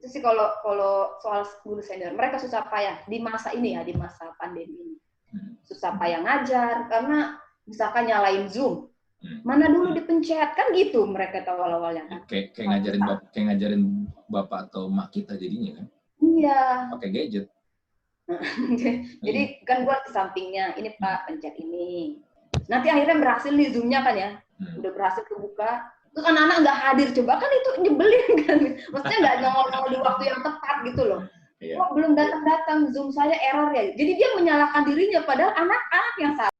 Itu sih kalau soal guru senior, mereka susah payah di masa ini ya, di masa pandemi ini. Susah payah ngajar, karena misalkan nyalain Zoom, mana dulu dipencet, kan gitu mereka tahu awal-awalnya kan. Kayak ngajarin bapak atau mak kita jadinya kan. Iya. Pakai gadget. Jadi kan gua di sampingnya, ini Pak, pencet ini. Nanti akhirnya berhasil nih Zoom-nya kan ya. Udah berhasil kebuka. Terus anak-anak nggak hadir, coba kan itu nyebelin kan. Maksudnya nggak nongol-nongol di waktu yang tepat gitu loh. Iya. Kok belum datang-datang, Zoom saya error ya. Jadi dia menyalahkan dirinya, padahal anak-anak yang salah.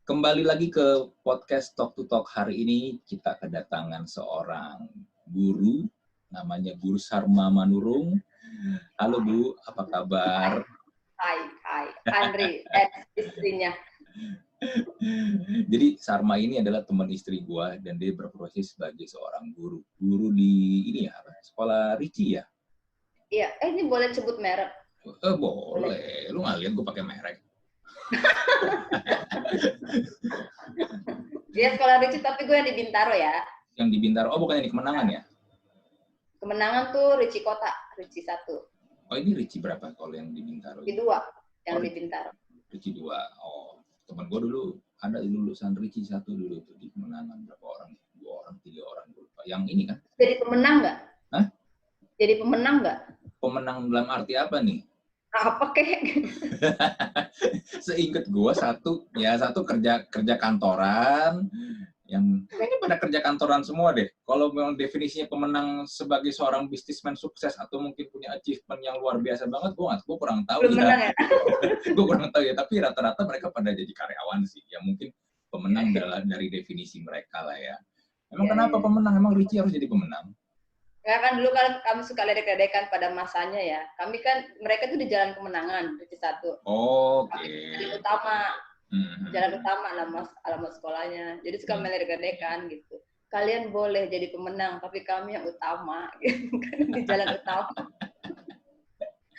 Kembali lagi ke podcast Talk to Talk. Hari ini kita kedatangan seorang guru, namanya Guru Sarma Manurung. Halo Bu, apa kabar? Hai, Andri, istrinya. Jadi Sarma ini adalah teman istri gua dan dia berprofesi sebagai seorang guru. Guru di ini ya, sekolah Ricci ya? Iya, ini boleh sebut merek? Boleh. Lu nggak lihat gua pakai merek? Dia sekolah Ricci, tapi gue yang di Bintaro ya. Yang di Bintaro, bukan yang di Kemenangan ya? Kemenangan tuh Ricci Kota, Ricci 1. Oh ini Ricci berapa kalau yang di Bintaro? Ricci 2, yang di Bintaro. Ricci 2, oh. Teman gue dulu ada lulusan Ricci 1 dulu tuh di Kemenangan, berapa orang? 2 orang, 3 orang, gue lupa. Yang ini kan? Jadi pemenang nggak? Hah? Jadi pemenang nggak? Pemenang dalam arti apa nih? Apa kek? Seinget gue satu kerja kantoran, yang kayaknya pada kerja kantoran semua deh. Kalau memang definisinya pemenang sebagai seorang bisnismen sukses atau mungkin punya achievement yang luar biasa banget, gue kurang tahu ya. Gue kurang tahu ya, tapi rata-rata mereka pada jadi karyawan sih. Ya mungkin pemenang dari definisi mereka lah ya. Emang kenapa pemenang? Emang Ricci harus jadi pemenang? Ya kan dulu kan kami suka ledek-ledekan pada masanya ya. Kami kan, mereka tuh di Jalan Kemenangan, Ricci 1. Oke. Jalan utama alamat sekolahnya. Jadi suka meledek-ledekan gitu. Kalian boleh jadi pemenang, tapi kami yang utama, gitu kan, di jalan utama.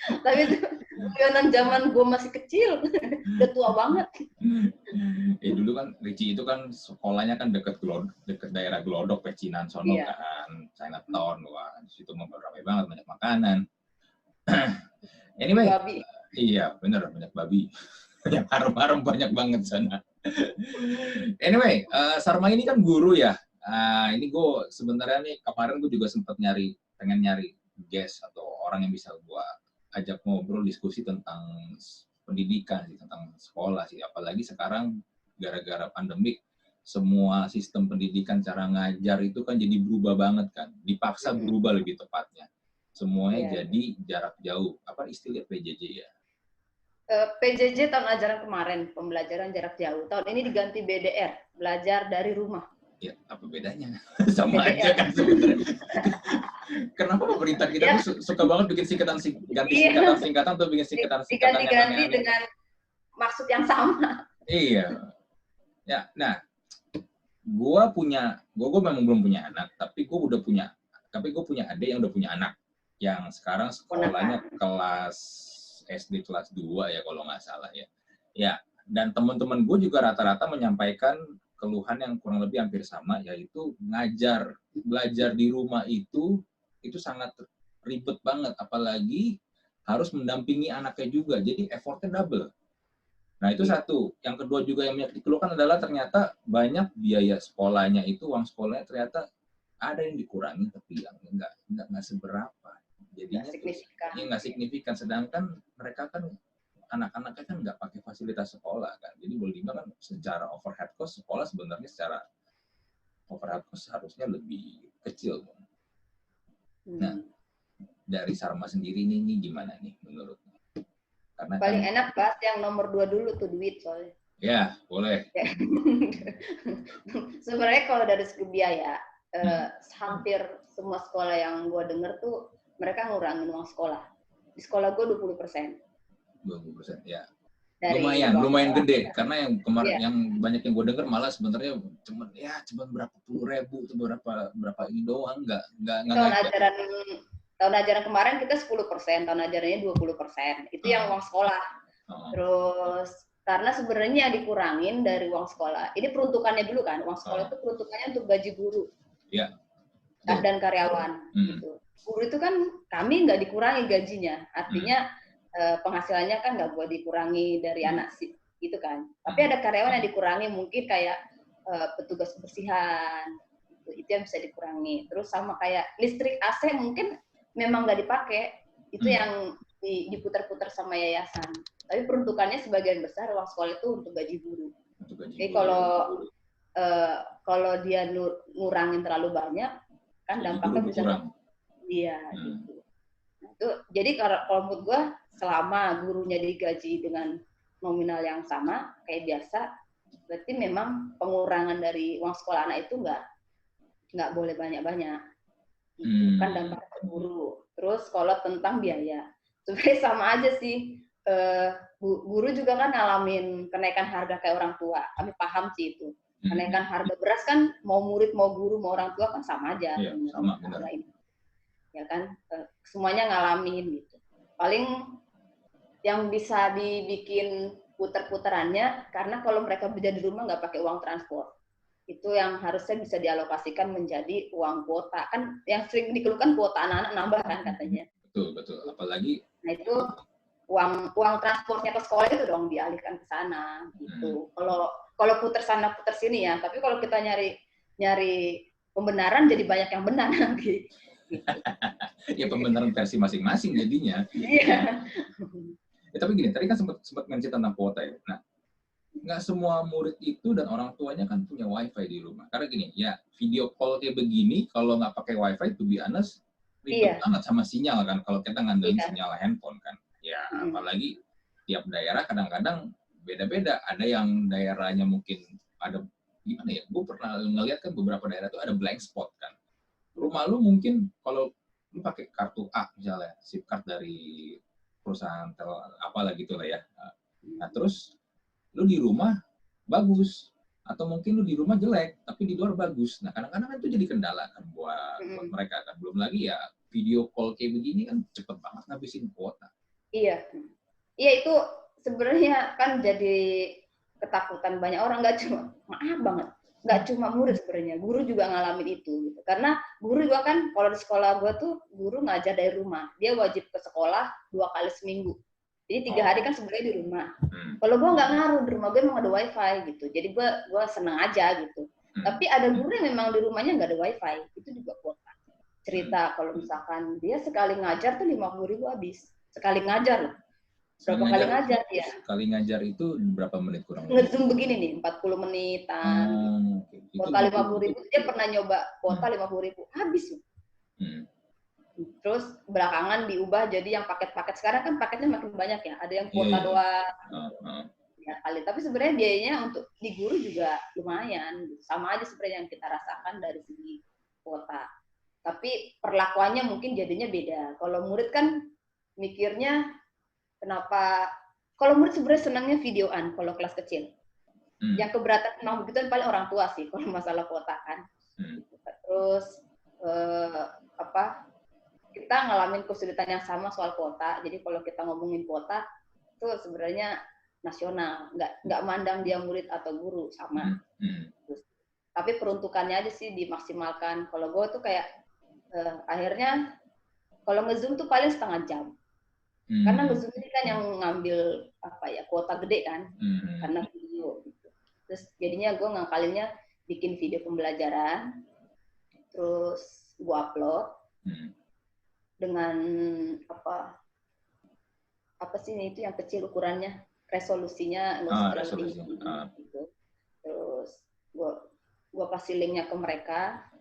Tapi itu guyonan zaman gue masih kecil, udah tua banget. Dulu kan Ricci itu kan sekolahnya kan deket daerah Glodok, Pecinan sono kan, Chinatown, wah di situ ramai banget, banyak makanan. Anyway, babi. Iya bener, banyak babi, banyak harum-harum banyak banget sana. Anyway, Sarma ini kan guru ya. Ini gue sebenarnya nih kemarin gue juga sempat pengen nyari guest atau orang yang bisa gue ajak ngobrol diskusi tentang pendidikan sih, tentang sekolah sih. Apalagi sekarang gara-gara pandemik, semua sistem pendidikan cara ngajar itu kan jadi berubah banget kan. Dipaksa berubah lebih tepatnya. Semuanya jadi jarak jauh. Apa istilah PJJ ya? PJJ tahun ajaran kemarin, pembelajaran jarak jauh. Tahun ini diganti BDR, belajar dari rumah. Ya, apa bedanya? Sama BDR. Aja kan sebenarnya. Kenapa pemerintah kita tuh suka banget bikin singkatan atau bikin singkatan diganti dengan maksud yang sama. Iya. Ya, nah, gue memang belum punya anak, tapi gue punya adik yang udah punya anak, yang sekarang sekolahnya kelas SD kelas 2 ya kalau nggak salah ya. Ya, dan teman-teman gue juga rata-rata menyampaikan keluhan yang kurang lebih hampir sama, yaitu belajar di rumah itu sangat ribet banget, apalagi harus mendampingi anaknya juga, jadi effortnya double. Nah itu satu. Yang kedua juga yang banyak dikeluhkan adalah ternyata banyak biaya sekolahnya itu, uang sekolahnya ternyata ada yang dikurangi, tapi yang nggak seberapa. Jadinya nggak signifikan. Sedangkan mereka kan anak-anaknya kan nggak pakai fasilitas sekolah kan. Jadi boleh dibilang kan secara overhead cost sekolah sebenarnya secara overhead cost harusnya lebih kecil. Nah, dari Sarma sendiri ini gimana nih menurutmu? Karena paling enak bahas yang nomor 2 dulu tuh, duit soalnya. Ya, boleh. Sebenarnya kalau dari segi biaya, hampir semua sekolah yang gue denger tuh mereka ngurangin uang sekolah. Di sekolah gue 20%. 20%, ya. Lumayan gede, karena yang kemarin yang banyak yang gue denger malah sebenarnya cuma berapa puluh ribu, berapa ini doang, nggak tahun ajaran kemarin kita 10%, tahun ajarannya 20%. Itu yang uang sekolah. Terus karena sebenarnya dikurangin dari uang sekolah. Ini peruntukannya dulu kan, uang sekolah itu peruntukannya untuk gaji guru. Iya. dan karyawan gitu. Guru itu kan kami nggak dikurangi gajinya, artinya penghasilannya kan nggak buat dikurangi dari anak sih gitu kan. Tapi ada karyawan yang dikurangi, mungkin kayak petugas kebersihan itu yang bisa dikurangi. Terus sama kayak listrik AC mungkin memang nggak dipakai, itu yang diputar-putar sama yayasan. Tapi peruntukannya sebagian besar uang sekolah itu untuk gaji guru. Jadi kalau dia ngurangin terlalu banyak, kan dampaknya bisa dia gitu. Nah, itu jadi kalau menurut gue selama gurunya digaji dengan nominal yang sama kayak biasa, berarti memang pengurangan dari uang sekolah anak itu nggak boleh banyak-banyak. Gitu. Kan dampaknya ke guru. Terus kalau tentang biaya, sebenarnya sama aja sih. Guru juga kan ngalamin kenaikan harga kayak orang tua. Kami paham sih itu. Kenaikan harga beras kan mau murid, mau guru, mau orang tua kan sama aja. Iya, sama, benar. Ya kan, semuanya ngalamin gitu. Paling yang bisa dibikin puter-puterannya, karena kalau mereka belajar di rumah nggak pakai uang transport. Itu yang harusnya bisa dialokasikan menjadi uang kuota. Kan yang sering dikeluhkan kuota anak-anak nambah kan katanya. Betul. Apalagi nah itu uang transportnya ke sekolah itu dong dialihkan ke sana gitu. Kalau puter sana puter sini ya, tapi kalau kita nyari pembenaran jadi banyak yang benar nanti. Gitu. Ya pembenaran versi masing-masing jadinya. Iya. Ya, tapi gini, tadi kan sempat mention tentang kuota ya. Nah, nggak semua murid itu dan orang tuanya kan punya wifi di rumah. Karena gini, ya video call kayak begini, kalau nggak pakai wifi, to be honest, ribet banget sama sinyal kan. Kalau kita ngandelin sinyal handphone kan. Ya, apalagi tiap daerah kadang-kadang beda-beda. Ada yang daerahnya mungkin ada, gimana ya, gue pernah ngeliat kan beberapa daerah tuh ada blank spot kan. Rumah lu mungkin kalau lu pakai kartu A misalnya, SIM card dari perusahaan apalah gitulah ya. Nah, terus lu di rumah bagus, atau mungkin lu di rumah jelek tapi di luar bagus. Nah, kadang-kadang kan itu jadi kendala kan buat mereka kan. Belum lagi ya video call kayak begini kan cepet banget ngabisin kuota. Iya itu sebenarnya kan jadi ketakutan banyak orang, nggak cuma murid sebenarnya, guru juga ngalamin itu gitu. Karena guru juga kan, kalau di sekolah gue tuh guru ngajar dari rumah, dia wajib ke sekolah 2 kali seminggu. Jadi 3 hari kan sebenarnya di rumah. Kalau gue nggak ngaruh, di rumah gue emang ada wifi gitu. Jadi gue seneng aja gitu. Tapi ada guru yang memang di rumahnya nggak ada wifi, itu juga kuota. Cerita kalau misalkan dia sekali ngajar tuh 50.000 habis. Sekali ngajar loh. Berapa kali ngajar ya? Sekali ngajar itu berapa menit kurang lebih? Nge-zoom begini nih, 40 menitan. Kuota 50.000, dia pernah nyoba kuota 50.000, habis loh. Terus belakangan diubah jadi yang paket-paket. Sekarang kan paketnya makin banyak ya. Ada yang kuota doang. Ya kali. Tapi sebenarnya biayanya untuk di guru juga lumayan. Sama aja sebenarnya yang kita rasakan dari segi kuota. Tapi perlakuannya mungkin jadinya beda. Kalau murid kan mikirnya kenapa, kalau murid sebenarnya senangnya videoan kalau kelas kecil. Yang keberatan memang begitu paling orang tua sih kalau masalah kuota kan. Terus kita ngalamin kesulitan yang sama soal kuota. Jadi kalau kita ngomongin kuota itu sebenarnya nasional, nggak mandang dia murid atau guru sama. Terus, tapi peruntukannya aja sih dimaksimalkan. Kalau gue tuh kayak akhirnya kalau nge-zoom tuh paling setengah jam. Karena nge-zoom ini kan yang ngambil kuota gede kan, karena video gitu. Terus jadinya gue ngakalinnya bikin video pembelajaran, terus gue upload dengan apa sih itu yang kecil ukurannya, resolusinya gitu. Terus gue kasih linknya ke mereka.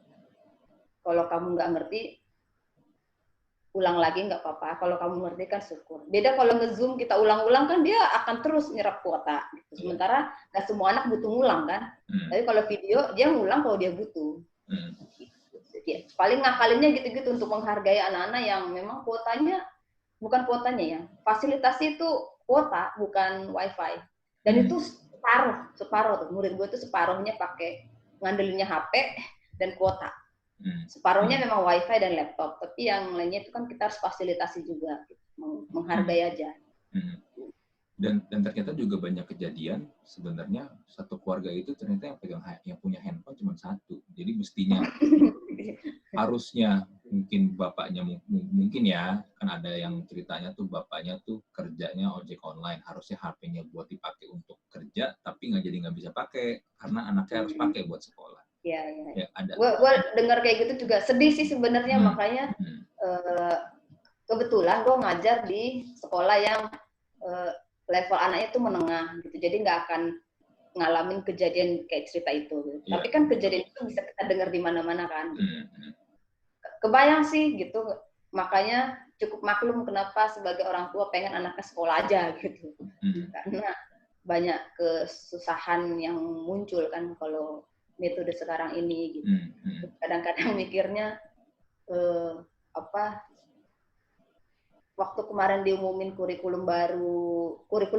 Kalau kamu nggak ngerti, ulang lagi nggak apa-apa. Kalau kamu ngerti kan syukur. Beda kalau nge-zoom kita ulang-ulang kan dia akan terus nyerap kuota. Gitu. Sementara nggak semua anak butuh ngulang kan. Tapi kalau video dia ngulang kalau dia butuh. Ya, paling ngakalinnya gitu-gitu untuk menghargai anak-anak yang memang kuotanya, bukan kuotanya ya, fasilitasnya itu kuota, bukan wifi. Dan itu separuh tuh. Murid gue tuh separuhnya pakai ngandelinnya HP dan kuota. Separuhnya memang wifi dan laptop, tapi yang lainnya itu kan kita harus fasilitasi juga, menghargai aja. Dan ternyata juga banyak kejadian sebenarnya satu keluarga itu ternyata yang punya handphone cuma satu. Jadi mestinya harusnya mungkin bapaknya mungkin ya, kan ada yang ceritanya tuh bapaknya tuh kerjanya ojek online, harusnya HP-nya buat dipakai untuk kerja, tapi nggak bisa pakai karena anaknya harus pakai buat sekolah. Iya. Ya, ada. Gue dengar kayak gitu juga sedih sih sebenarnya, makanya kebetulan gue ngajar di sekolah yang level anaknya itu menengah gitu, jadi nggak akan ngalamin kejadian kayak cerita itu. Gitu. Tapi kan kejadian itu bisa kita dengar di mana-mana kan. Gitu. Kebayang sih gitu, makanya cukup maklum kenapa sebagai orang tua pengen anaknya sekolah aja gitu, karena banyak kesusahan yang muncul kan kalau metode sekarang ini gitu. Kadang-kadang mikirnya waktu kemarin diumumin kurikulum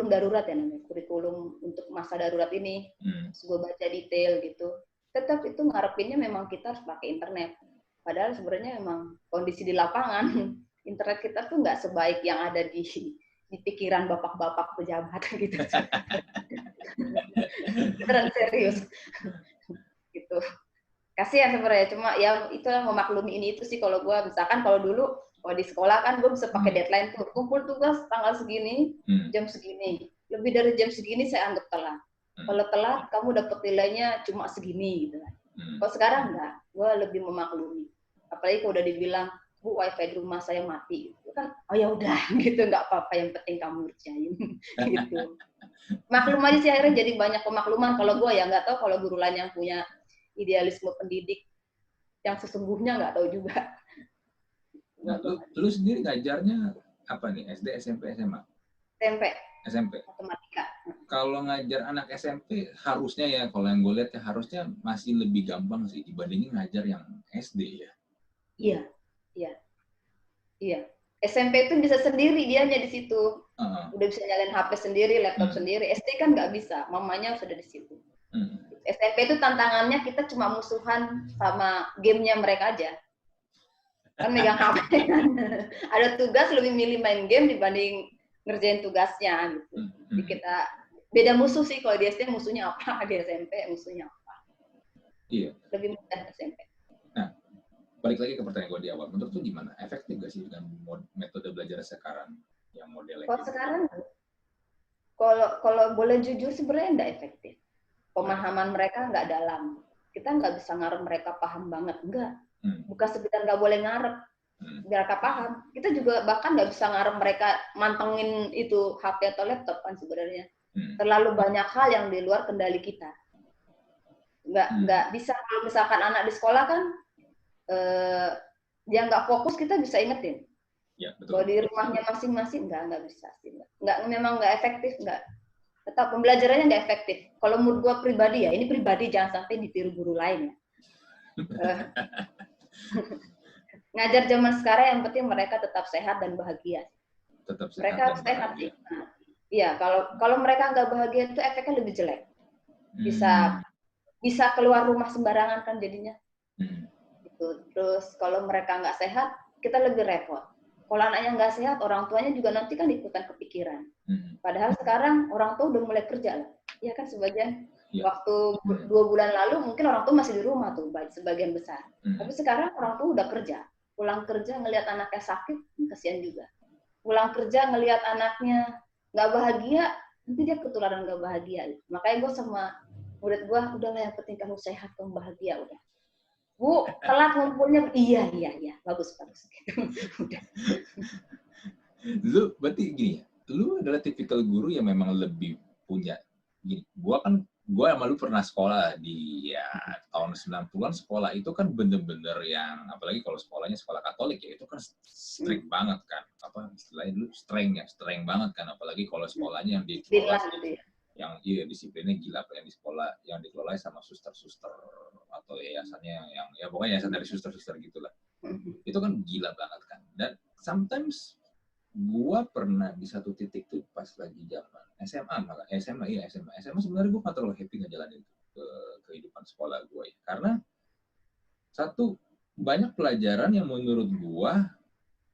darurat ya namanya, kurikulum untuk masa darurat ini, gue baca detail gitu, tetap itu ngarepinnya memang kita harus pakai internet. Padahal sebenarnya memang kondisi di lapangan internet kita tuh nggak sebaik yang ada di pikiran bapak-bapak pejabat gitu. Beneran serius. Gitu. Kasihan sebenarnya, cuma ya itulah memaklumi ini itu sih. Kalau gue misalkan kalau dulu di sekolah kan gue bisa pakai deadline tuh, kumpul tugas tanggal segini, jam segini. Lebih dari jam segini saya anggap telat. Kalau telat kamu dapat nilainya cuma segini gitu kan. Kalau sekarang enggak, gue lebih memaklumi. Apalagi kalau udah dibilang, Bu, wifi di rumah saya mati, gitu kan, oh ya udah gitu, nggak apa-apa, yang penting kamu ngerjain gitu. Maklum aja sih, akhirnya jadi banyak pemakluman. Kalau gue ya nggak tahu kalau guru lain yang punya idealisme pendidik yang sesungguhnya nggak tahu juga. Nah, lu sendiri ngajarnya apa nih? SD, SMP, SMA? SMP. Matematika. Kalau ngajar anak SMP harusnya ya, kalau yang gue lihat ya harusnya masih lebih gampang sih dibandingin ngajar yang SD ya. Iya. SMP itu bisa sendiri dianya di situ. Udah bisa nyalain HP sendiri, laptop sendiri. SD kan nggak bisa, mamanya sudah di situ. SMP itu tantangannya kita cuma musuhan sama gamenya mereka aja. Kan megang HP kan. Ada tugas lebih milih main game dibanding ngerjain tugasnya gitu. Jadi kita beda musuh sih, kalau di SD musuhnya apa, di SMP musuhnya apa. Iya. Lebih mudah SMP. Nah, balik lagi ke pertanyaan gue di awal. Menurut lu gimana? Efektif gak sih dengan metode belajar sekarang yang modelnya? Kalau sekarang, kalau boleh jujur sebenarnya nggak efektif. Pemahaman mereka nggak dalam. Kita nggak bisa ngarep mereka paham banget, enggak. Bukan sekedar nggak boleh ngarep, mereka paham. Kita juga bahkan nggak bisa ngarep mereka mantengin itu HP atau laptop kan sebenarnya. Terlalu banyak hal yang di luar kendali kita. Nggak bisa. Kalau misalkan anak di sekolah kan, dia nggak fokus, kita bisa ingetin. Ya, betul. Kalau di rumahnya masing-masing nggak bisa sih. Memang nggak efektif, nggak. Tetap pembelajarannya nggak efektif. Kalau menurut gue pribadi ya, ini pribadi, jangan sampai ditiru guru lain ya. Ngajar zaman sekarang yang penting mereka tetap sehat dan bahagia. Tetap sehat mereka dan sehat bahagia. Iya, kalau mereka nggak bahagia itu efeknya lebih jelek. Bisa keluar rumah sembarangan kan jadinya. Gitu. Terus kalau mereka nggak sehat, kita lebih repot. Kalau anaknya nggak sehat, orang tuanya juga nanti kan ikutan kepikiran. Padahal sekarang orang tua udah mulai kerja lah. Ya kan sebagian. Waktu 2 bulan lalu mungkin orang tua masih di rumah tuh, sebagian besar. Tapi sekarang orang tua udah kerja. Pulang kerja ngelihat anaknya sakit, kasihan juga. Pulang kerja ngelihat anaknya nggak bahagia, nanti dia ketularan nggak bahagia. Makanya gue sama murid gue, udahlah yang penting kamu sehat, kamu bahagia, udah. Bu, telat ngumpulnya, iya, bagus. Udah. Lu berarti gini ya, lu adalah tipikal guru yang memang lebih punya, gini, gue sama lu pernah sekolah di tahun 90-an. Sekolah itu kan bener-bener yang, apalagi kalau sekolahnya sekolah Katolik ya, itu kan strict banget kan, apa istilahnya dulu, streng banget kan, apalagi kalau sekolahnya yang dikelola yang disiplinnya gila, yang di sekolah yang dikelola sama suster-suster atau yayasannya yang pokoknya yayasan dari suster-suster gitulah. Itu kan gila banget kan. Dan sometimes gua pernah di satu titik tuh pas lagi zaman SMA sebenarnya gua nggak terlalu happy ngejalanin ke kehidupan sekolah gua ya, karena satu, banyak pelajaran yang menurut gua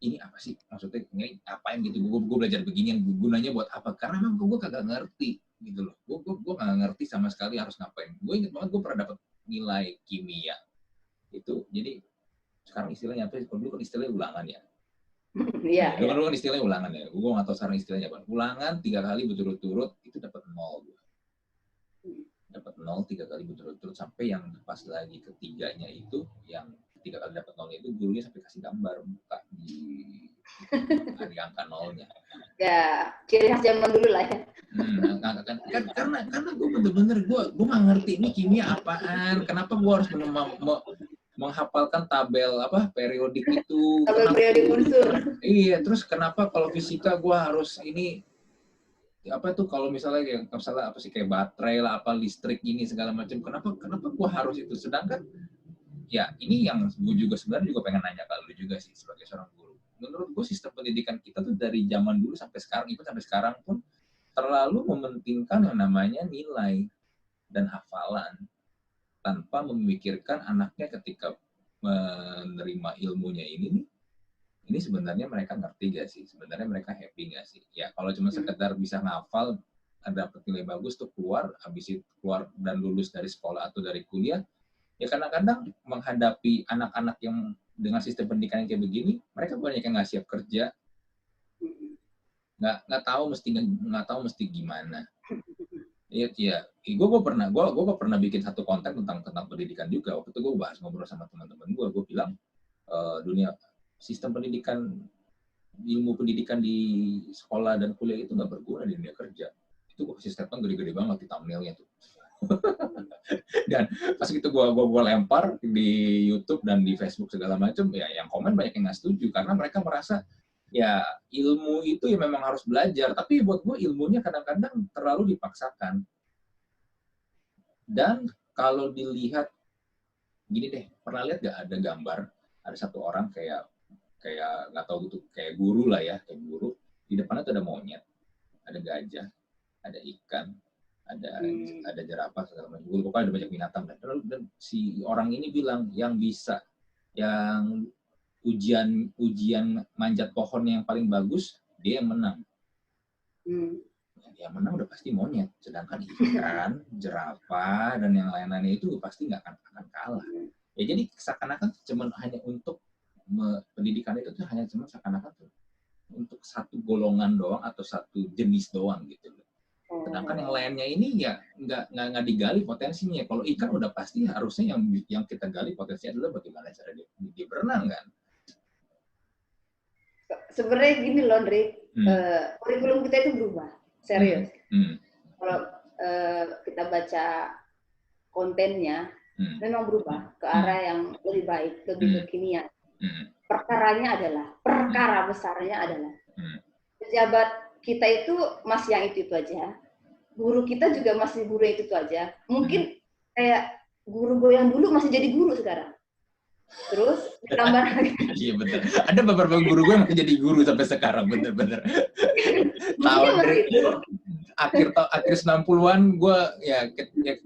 ini apa sih, maksudnya ini apain gitu, gua belajar beginian gunanya buat apa, karena memang gua kagak ngerti gitu loh. Gua nggak ngerti sama sekali harus ngapain. Gua inget banget gua pernah dapat nilai kimia itu, jadi sekarang istilahnya apa? Kalau dulu kan istilahnya ulangan ya. Iya. Dulu kan istilahnya ulangan ya. Gue nggak tahu sekarang istilahnya apa. Ulangan 3 kali berturut-turut itu dapat 0. Dapat 0 3 kali berturut-turut sampai yang pas lagi ketiganya itu yang 3 kali dapat 0 itu gurunya sampai kasih gambar muka di angka 0-nya. Ya, ciri khas zaman dulu lah ya. Karena gue bener-bener gue nggak ngerti ini kimia apaan. Kenapa gue harus menghafalkan tabel periodik itu? Tabel periodik unsur. Iya, terus kenapa kalau fisika gue harus ini kalau misalnya kayak baterai lah, listrik ini segala macam, kenapa gua harus itu, sedangkan ya ini yang gue juga sebenarnya pengen nanya ke lu juga sih sebagai seorang guru. Menurut gue sistem pendidikan kita tuh dari zaman dulu sampai sekarang, even sampai sekarang pun terlalu mementingkan yang namanya nilai dan hafalan tanpa memikirkan anaknya ketika menerima ilmunya ini sebenarnya mereka ngerti gak sih? Sebenarnya mereka happy gak sih? Ya kalau cuma sekedar bisa ngafal, dapat nilai bagus tuh habis itu keluar dan lulus dari sekolah atau dari kuliah, ya kadang-kadang menghadapi anak-anak yang dengan sistem pendidikan yang kayak begini, mereka banyak yang nggak siap kerja, nggak tahu mesti gimana. Iya. Gue pernah bikin satu konten tentang pendidikan juga. Waktu itu gue bahas ngobrol sama teman-teman gue bilang dunia sistem pendidikan, ilmu pendidikan di sekolah dan kuliah itu nggak berguna di dunia kerja. Itu gue kasih statement gede-gede banget di thumbnailnya tuh. Dan pas itu gue lempar di YouTube dan di Facebook segala macam, ya yang komen banyak yang nggak setuju karena mereka merasa ya ilmu itu ya memang harus belajar, tapi buat gue ilmunya kadang-kadang terlalu dipaksakan. Dan kalau dilihat gini deh, pernah lihat nggak ada gambar ada satu orang kayak nggak tahu gitu, kayak guru lah ya, kayak guru di depannya tuh ada monyet, ada gajah, ada ikan, ada jerapah segala macam. Pokoknya ada banyak binatang dan si orang ini bilang yang ujian manjat pohon yang paling bagus dia yang menang. Yang menang udah pasti monyet, sedangkan ikan, jerapah dan yang lain-lainnya itu pasti nggak akan kalah. Ya jadi seakan-akan cuma hanya untuk pendidikan itu tuh hanya cuma seakan-akan tuh untuk satu golongan doang atau satu jenis doang gitu loh. Sedangkan yang lainnya ini ya nggak digali potensinya. Kalau ikan udah pasti harusnya yang kita gali potensinya adalah bagaimana cara dia berenang kan. Sebenarnya gini loh, Dri, kurikulum kita itu berubah, serius. Kalau kita baca kontennya, memang berubah ke arah yang lebih baik, lebih kekinian. Perkara besarnya adalah pejabat kita itu masih yang itu aja, guru kita juga masih guru yang itu aja. Mungkin kayak guru gue yang dulu masih jadi guru sekarang. Terus ditambah lagi. Iya betul. Ada beberapa guru gue masih jadi guru sampai sekarang, bener-bener. Tahun akhir 90-an gue ya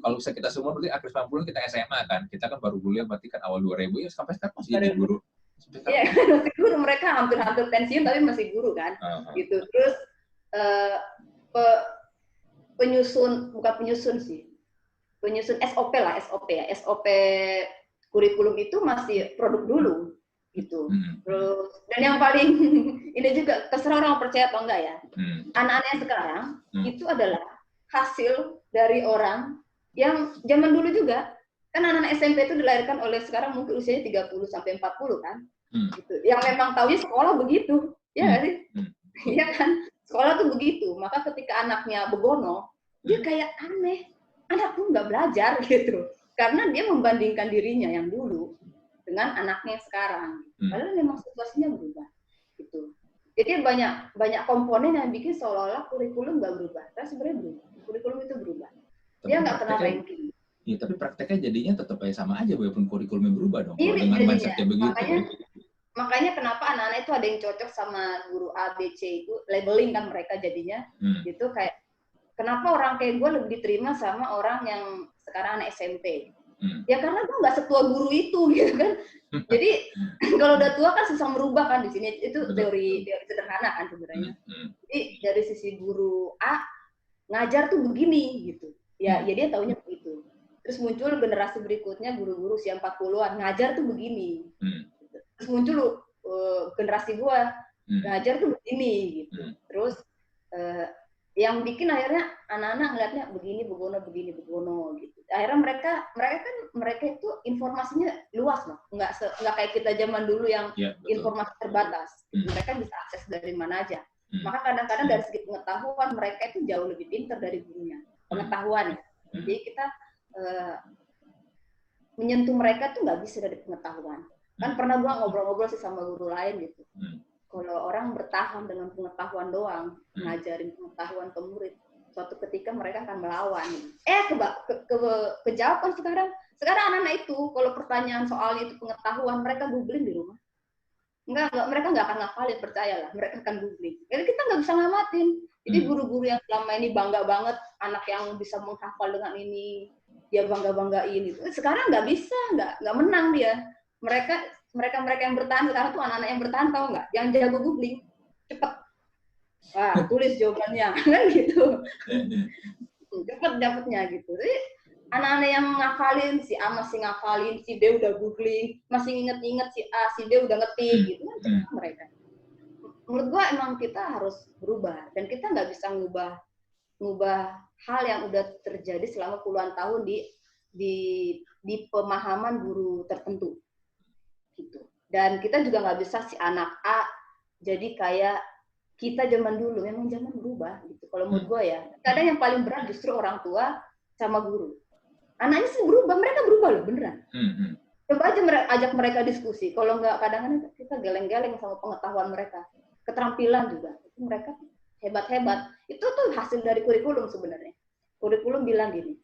kalau bisa kita semua berarti akhir 90-an kita SMA kan. Kita kan baru kuliah berarti kan awal 2000 ya sampai sekarang masih jadi guru. Iya, masih guru, mereka hampir pensiun tapi masih guru kan. Gitu. Terus penyusun SOP lah, SOP kurikulum itu masih produk dulu gitu. Terus dan yang paling ini juga terserah orang percaya atau enggak ya. Anak-anak sekarang itu adalah hasil dari orang yang zaman dulu juga kan anak-anak SMP itu dilahirkan oleh sekarang mungkin usianya 30 sampai 40 kan. Gitu. Yang memang taunya sekolah begitu. Ya enggak sih? Iya kan? Sekolah tuh begitu. Maka ketika anaknya begono, dia kayak aneh. Anakku nggak belajar gitu. Karena dia membandingkan dirinya yang dulu dengan anaknya yang sekarang. Padahal memang situasinya berubah. Gitu. Jadi banyak komponen yang bikin seolah-olah kurikulum nggak berubah. Tapi sebenarnya berubah. Kurikulum itu berubah. Dia nggak pernah ranking. Iya, tapi prakteknya jadinya tetap sama aja walaupun kurikulumnya berubah dong. Dengan mindsetnya begitu. Makanya kenapa anak-anak itu ada yang cocok sama guru A, B, C itu labeling kan mereka jadinya. Gitu kayak kenapa orang kayak gue lebih diterima sama orang yang sekarang anak SMP? Ya karena gue nggak setua guru itu gitu kan. Jadi kalau udah tua kan susah merubah kan di sini. Itu teori sederhana kan sebenarnya. Jadi dari sisi guru A ngajar tuh begini gitu. Ya dia taunya begitu. Terus muncul generasi berikutnya guru-guru usia 40-an ngajar tuh begini. Gitu. Terus muncul generasi gue ngajar tuh begini gitu. Terus yang bikin akhirnya anak-anak ngeliatnya begini begono gitu. Akhirnya mereka itu informasinya luas loh, nggak kayak kita zaman dulu yang informasi terbatas. Mereka bisa akses dari mana aja. Maka kadang-kadang dari segi pengetahuan mereka itu jauh lebih pintar dari gurunya. Pengetahuan ya. Jadi kita menyentuh mereka tuh nggak bisa dari pengetahuan. Kan pernah gua ngobrol-ngobrol sih sama guru lain gitu. Kalau orang bertahan dengan pengetahuan doang, ngajarin pengetahuan ke murid, suatu ketika mereka akan melawan. Kejawab kan sekarang anak-anak itu, kalau pertanyaan soalnya itu pengetahuan, mereka googling di rumah. Enggak, mereka nggak akan ngafalin, percayalah, mereka akan googling. Jadi kita nggak bisa ngamatin. Jadi guru-guru yang selama ini bangga banget, anak yang bisa menghafal dengan ini, dia bangga-banggain itu. Sekarang nggak bisa, nggak menang dia. Mereka yang bertahan sekarang tuh anak-anak yang bertahan, tahu nggak? Yang jago googling, cepet. Wah, tulis jawabannya, kan gitu. Cepet dapetnya gitu. Jadi anak-anak yang ngafalin, si A masih ngafalin, si B udah googling, masih inget-inget si A, si B udah ngetik, gitu kan cepet mereka. Menurut gua emang kita harus berubah, dan kita nggak bisa ngubah hal yang udah terjadi selama puluhan tahun di pemahaman guru tertentu. Gitu. Dan kita juga nggak bisa si anak A jadi kayak kita zaman dulu, memang zaman berubah gitu. Kalau menurut gue ya, kadang yang paling berat justru orang tua sama guru. Anaknya sih berubah, mereka berubah loh beneran. Coba aja ajak mereka diskusi. Kalau nggak, kadang-kadang kita geleng-geleng sama pengetahuan mereka, keterampilan juga. Mereka hebat-hebat. Itu tuh hasil dari kurikulum sebenarnya. Kurikulum bilang gini,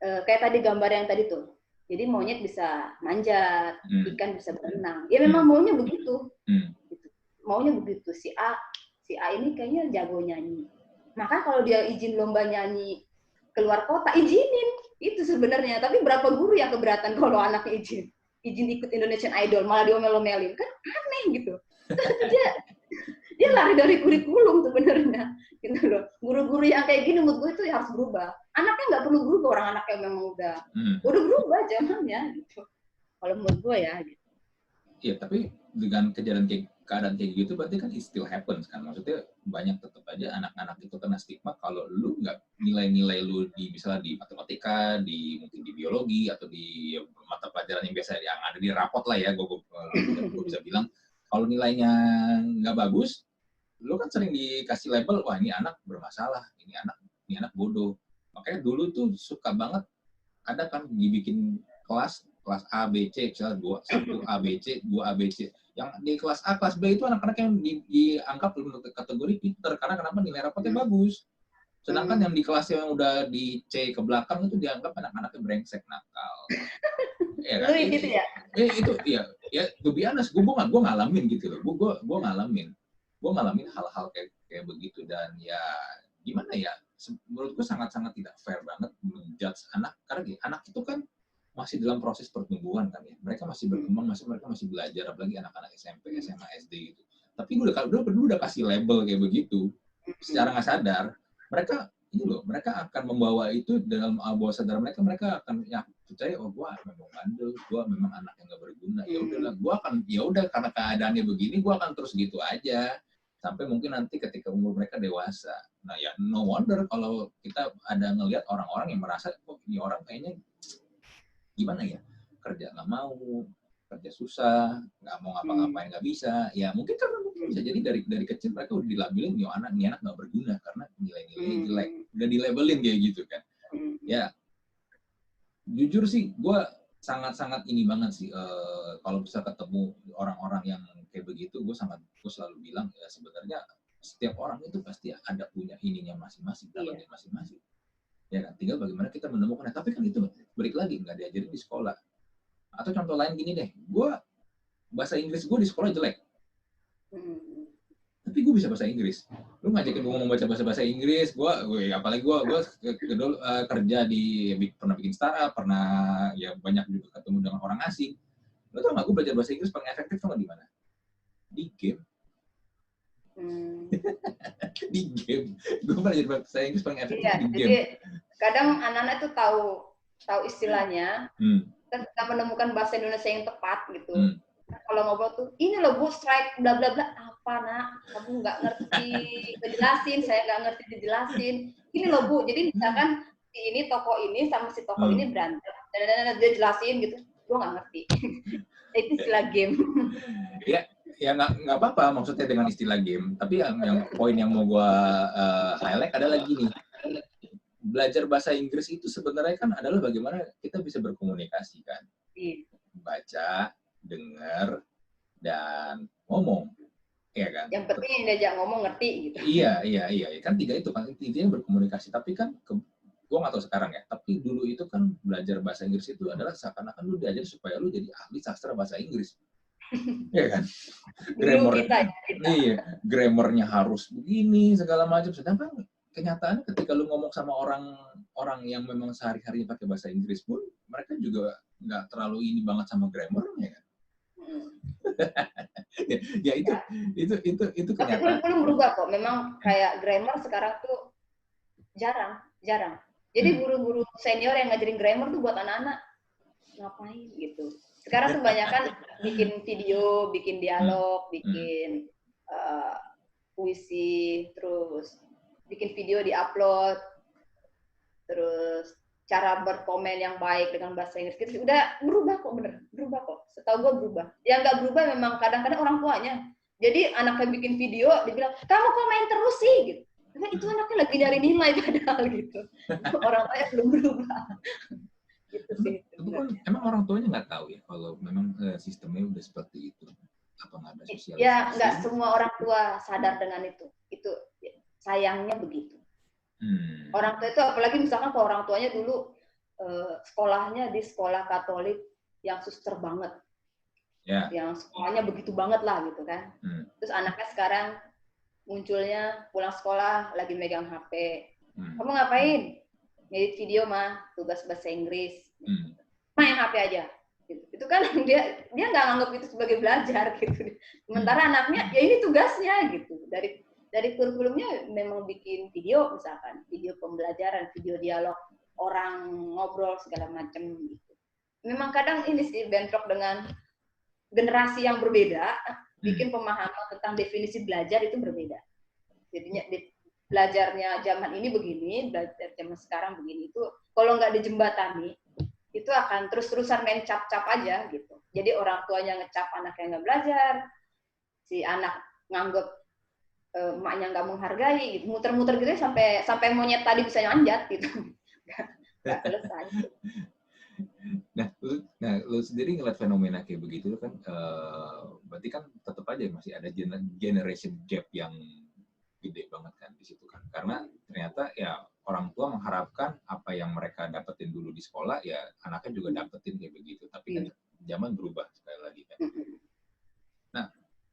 kayak tadi gambar yang tadi tuh. Jadi monyet bisa manjat, ikan bisa berenang. Ya memang maunya begitu. Gitu. Maunya begitu. Si A ini kayaknya jago nyanyi. Maka kalau dia izin lomba nyanyi keluar kota, izinin. Itu sebenarnya. Tapi berapa guru yang keberatan kalau anaknya izin ikut Indonesian Idol, malah diomel-omelin. Kan aneh gitu. Dia lari dari kurikulum sebenarnya, gitu loh. Guru-guru yang kayak gini menurut gue itu harus berubah. Anaknya nggak perlu berubah, orang anak yang memang udah berubah zamannya, gitu. Kalau menurut gue ya. Gitu. Iya, tapi dengan keadaan kayak gitu, berarti kan it still happens kan. Maksudnya banyak tetap aja anak-anak itu kena stigma kalau lu nggak nilai-nilai lu misalnya di matematika, mungkin di biologi atau di mata pelajaran yang biasa yang ada di rapot lah ya, gue bisa bilang. Kalau nilainya nggak bagus, lu kan sering dikasih label, wah ini anak bermasalah, ini anak bodoh. Makanya dulu tuh suka banget ada kan dibikin kelas A, B, C, misalnya 1 A, B, C, 2 A, B, C. Yang di kelas A, kelas B itu anak-anak yang dianggap untuk kategori pinter, karena kenapa nilai rapotnya bagus. Sedangkan yang di kelas yang udah di C ke belakang itu dianggap anak-anaknya brengsek, nakal. Ya, kan? Gitu ya? Itu ya to be honest, gue ngalamin gitu loh. Gue ngalamin hal-hal kayak begitu, dan ya gimana ya, menurut gue sangat-sangat tidak fair banget menjudge anak, karena anak itu kan masih dalam proses pertumbuhan kan ya. Mereka masih berkembang, mereka masih belajar, apalagi anak-anak SMP, SMA, SD gitu. Tapi gue udah kasih label kayak begitu secara nggak sadar. Mereka akan membawa itu dalam bawah sadar mereka akan percaya, oh gue memang bandel, gue memang anak yang nggak berguna. Ya udah karena keadaannya begini, gue akan terus gitu aja sampai mungkin nanti ketika umur mereka dewasa. Nah ya no wonder kalau kita ada ngelihat orang-orang yang merasa, oh ini orang kayaknya gimana ya, kerja nggak mau, kerja susah, nggak mau ngapa-ngapain nggak bisa. Ya mungkin karena bisa jadi dari kecil mereka udah dilabelin, ini anak nggak berguna karena nilai-nilainya jelek, udah dilabelin kayak gitu kan. Ya jujur sih gue sangat-sangat ini banget sih, kalau bisa ketemu orang-orang yang kayak begitu, gue selalu bilang ya sebenarnya setiap orang itu pasti ada punya ininya masing-masing, talentnya masing-masing. Ya kan, tinggal bagaimana kita menemukannya. Tapi kan itu balik lagi nggak diajarin di sekolah. Atau contoh lain gini deh, bahasa Inggris gue di sekolah jelek, tapi gue bisa bahasa Inggris. Lu ngajakin gue ngomong bahasa Inggris, apalagi gue kerja pernah bikin startup, pernah ya banyak juga ketemu dengan orang asing. Lu tau nggak gue belajar bahasa Inggris paling efektif tuh di mana? Di game. Di game. Gue belajar bahasa Inggris paling efektif di game. Jadi kadang anak-anak tuh tahu istilahnya, kita menemukan bahasa Indonesia yang tepat gitu. kalau ngobrol tuh, ini loh Bu strike bla bla bla. Apa nak? Kamu nggak ngerti ngejelasin, saya nggak ngerti dijelasin. Ini loh Bu, jadi misalkan si ini toko ini sama si toko ini berantem, dan dia jelasin gitu, gue nggak ngerti. Itu istilah game. Ya nggak apa-apa maksudnya dengan istilah game. Tapi yang poin yang mau gue highlight adalah gini. Belajar bahasa Inggris itu sebenarnya kan adalah bagaimana kita bisa berkomunikasi kan. Baca, dengar, dan ngomong. Iya kan? Yang penting diajak ngomong ngerti gitu. Iya. Kan 3 itu kan intinya berkomunikasi. Tapi kan gue nggak tahu sekarang ya. Tapi dulu itu kan belajar bahasa Inggris itu adalah seakan-akan lu diajar supaya lu jadi ahli sastra bahasa Inggris. Iya kan? Grammarnya harus begini segala macam. Sedangkan kenyataannya ketika lu ngomong sama orang yang memang sehari-hari pakai bahasa Inggris pun mereka juga nggak terlalu ini banget sama grammarnya kan. Ya itu kenyataan. Tapi kurikulum berubah kok. Memang kayak grammar sekarang tuh jarang. Jadi guru-guru senior yang ngajarin grammar tuh buat anak-anak ngapain gitu. Sekarang tuh kebanyakan bikin video, bikin dialog, bikin puisi, terus bikin video di-upload, terus cara berkomen yang baik dengan bahasa Inggris gitu. Udah berubah kok. Setahu gue berubah. Yang nggak berubah memang kadang-kadang orang tuanya. Jadi anaknya bikin video, dibilang, kamu komen terus sih, gitu. Karena itu anaknya lagi nyari nilai padahal gitu. Orang tuanya belum berubah. Gitu sih. Emang orang tuanya nggak tahu ya kalau memang sistemnya udah seperti itu. Apa nggak ada sosialisasi? Ya, nggak semua orang tua sadar dengan itu. Itu sayangnya begitu. Orang tua itu apalagi misalkan kalau orang tuanya dulu sekolahnya di sekolah Katolik yang suster banget, yang sekolahnya begitu banget lah gitu kan. Terus anaknya sekarang munculnya pulang sekolah lagi megang HP. Kamu ngapain? Ngedit video mah, tugas bahasa Inggris. Main HP aja. Gitu. Itu kan dia nggak anggap itu sebagai belajar gitu. Sementara anaknya ya ini tugasnya gitu. Dari kurikulumnya memang bikin video misalkan, video pembelajaran, video dialog, orang ngobrol segala macam gitu. Memang kadang ini sih bentrok dengan generasi yang berbeda, bikin pemahaman tentang definisi belajar itu berbeda. Jadinya belajarnya zaman ini begini, belajar zaman sekarang begini, itu kalau nggak dijembatani, itu akan terus-terusan main cap-cap aja gitu. Jadi orang tuanya ngecap anaknya nggak belajar, si anak nganggep emaknya nggak menghargai, gitu. Muter-muter gitu sampai monyet tadi bisa manjat gitu. Nggak selesai. Nah, lu sendiri ngeliat fenomena kayak begitu kan, berarti kan tetap aja masih ada generation gap yang gede banget kan di situ kan. Karena ternyata ya orang tua mengharapkan apa yang mereka dapetin dulu di sekolah, ya anaknya juga dapetin kayak begitu. Tapi kan zaman berubah sekali lagi kan. Nah,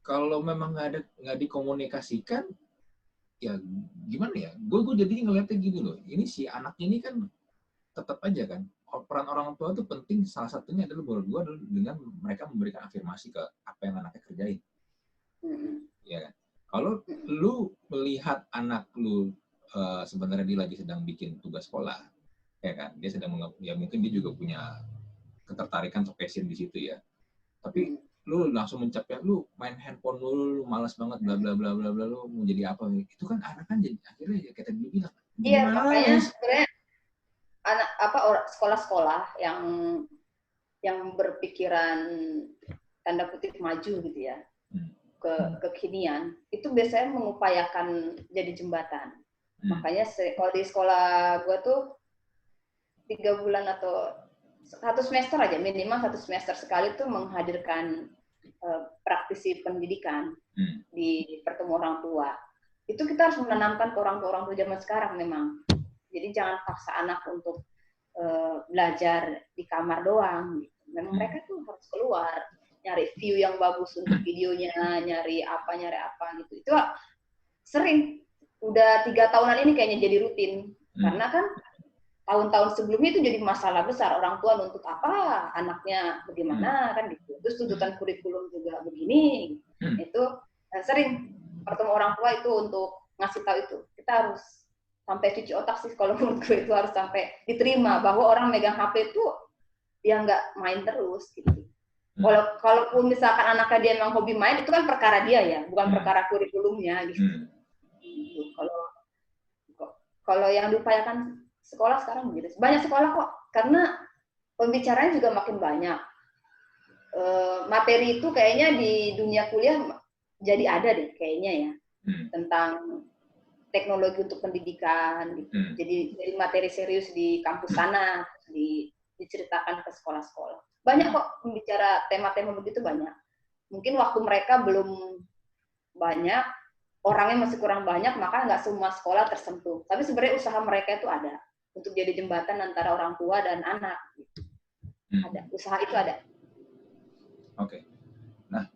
kalau memang nggak dikomunikasikan, ya gimana ya? Gue jadi ngeliatnya gini loh. Ini si anak ini kan tetap aja kan. Peran orang tua itu penting. Salah satunya adalah menurut gue adalah dengan mereka memberikan afirmasi ke apa yang anaknya kerjain. Ya kan? Kalau lu melihat anak lu sebenarnya dia lagi sedang bikin tugas sekolah, ya kan? Dia sedang ya mungkin dia juga punya ketertarikan atau passion di situ ya. Tapi lu langsung mencapnya, lu main handphone lu malas banget, bla bla bla bla bla, lu mau jadi apa? Itu kan anak kan jadi akhirnya ya kayak tadi bilang. Iya, makanya sebenarnya anak sekolah-sekolah yang berpikiran tanda kutip maju gitu ya, kekinian, itu biasanya mengupayakan jadi jembatan. Makanya kalau di sekolah gue tuh 3 bulan atau 1 semester aja, minimal 1 semester sekali tuh menghadirkan praktisi pendidikan di pertemuan orang tua. Itu kita harus menanamkan ke orang tua zaman sekarang memang. Jadi jangan paksa anak untuk belajar di kamar doang. Gitu. Memang mereka tuh harus keluar, nyari view yang bagus untuk videonya, nyari apa gitu. Itu sering, udah 3 tahunan ini kayaknya jadi rutin. Karena kan tahun-tahun sebelumnya itu jadi masalah besar, orang tua nuntut apa, anaknya bagaimana kan gitu. Terus tuntutan kurikulum juga begini. Itu sering pertemuan orang tua itu untuk ngasih tahu itu. Kita harus sampai cuci otak sih kalau menurut gue, itu harus sampai diterima bahwa orang megang HP itu ya nggak main terus gitu. Kalaupun misalkan anaknya dia memang hobi main, itu kan perkara dia ya, bukan perkara kurikulumnya gitu. Kalau yang diupayakan sekolah sekarang begitu. Banyak sekolah kok, karena pembicaranya juga makin banyak. Materi itu kayaknya di dunia kuliah jadi ada deh kayaknya ya, tentang teknologi untuk pendidikan gitu. Jadi materi serius di kampus sana diceritakan ke sekolah-sekolah. Banyak kok bicara tema-tema begitu, banyak. Mungkin waktu mereka belum banyak, orangnya masih kurang banyak, maka nggak semua sekolah tersentuh. Tapi sebenarnya usaha mereka itu ada untuk jadi jembatan antara orang tua dan anak. Ada, usaha itu ada. Oke. Nah,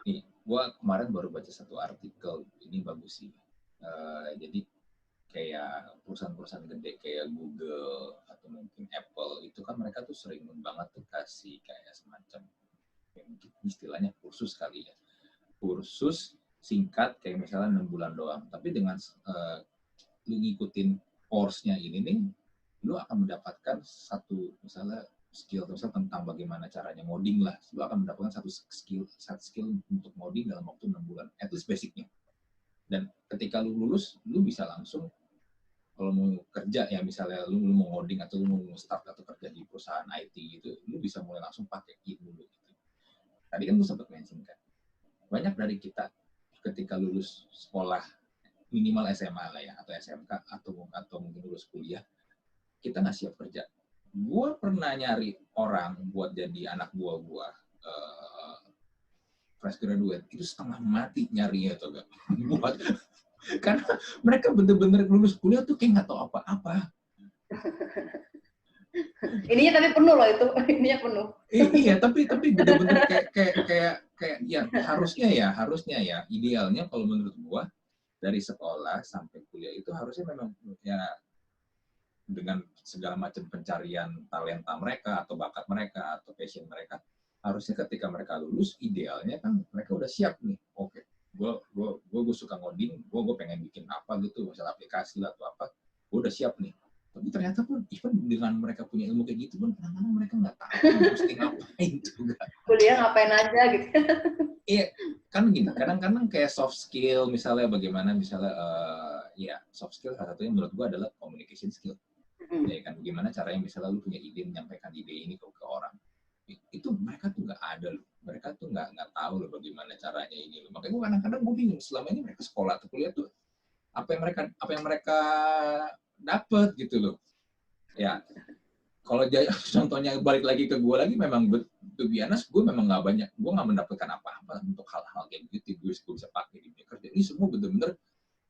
nih, gue kemarin baru baca satu artikel, ini bagus sih. Jadi kayak perusahaan-perusahaan gede kayak Google atau mungkin Apple itu kan mereka tuh sering banget tuh kasih kayak semacam istilahnya kursus kali ya, kursus singkat kayak misalnya 6 bulan doang, tapi dengan lu ngikutin course-nya ini nih, lu akan mendapatkan satu misalnya skill tentang bagaimana caranya ngoding lah, lu akan mendapatkan satu skill untuk ngoding dalam waktu 6 bulan, at least basicnya. Dan ketika lu lulus, lu bisa langsung kalau mau kerja ya, misalnya lu mau ngoding atau lu mau start atau kerja di perusahaan IT gitu, lu bisa mulai langsung pakai ilmu lu gitu. Tadi kan lu sempat mention kan, banyak dari kita ketika lulus sekolah minimal SMA lah ya, atau SMK atau mungkin lulus kuliah, kita nggak siap kerja. Gue pernah nyari orang buat jadi anak buah gue, fresh graduate, itu setengah mati nyarinya tuh gak buat. Karena mereka bener-bener lulus kuliah tuh kayak nggak tahu apa-apa. Ininya tapi penuh loh itu, ininya penuh. Iya, tapi bener-bener kayak ya harusnya ya idealnya kalau menurut gua dari sekolah sampai kuliah itu harusnya memang ya dengan segala macam pencarian talenta mereka atau bakat mereka atau passion mereka, harusnya ketika mereka lulus idealnya kan mereka udah siap nih. Oke. Gue suka ngoding, gue pengen bikin apa gitu, misalnya aplikasi lah atau apa, gue udah siap nih. Tapi ternyata pun, even dengan mereka punya ilmu kayak gitu pun, kadang-kadang mereka nggak tahu mesti ngapain juga. Kuliah ngapain aja gitu. Iya, kan gini, kadang-kadang kayak soft skill, misalnya bagaimana, misalnya, ya soft skill salah satunya menurut gue adalah communication skill. Ya kan, bagaimana caranya misalnya lu punya ide, menyampaikan ide ini ke orang. Itu mereka tuh nggak ada loh, mereka tuh nggak tahu loh bagaimana caranya ini loh. Makanya gue kadang-kadang gue bingung, selama ini mereka sekolah atau kuliah tuh apa yang mereka dapat gitu loh ya. Kalau contohnya balik lagi ke gue lagi, memang to be honest, gue memang gue nggak mendapatkan apa-apa untuk hal-hal kayak gitu. Gue bisa pakai di kerja ini semua bener-bener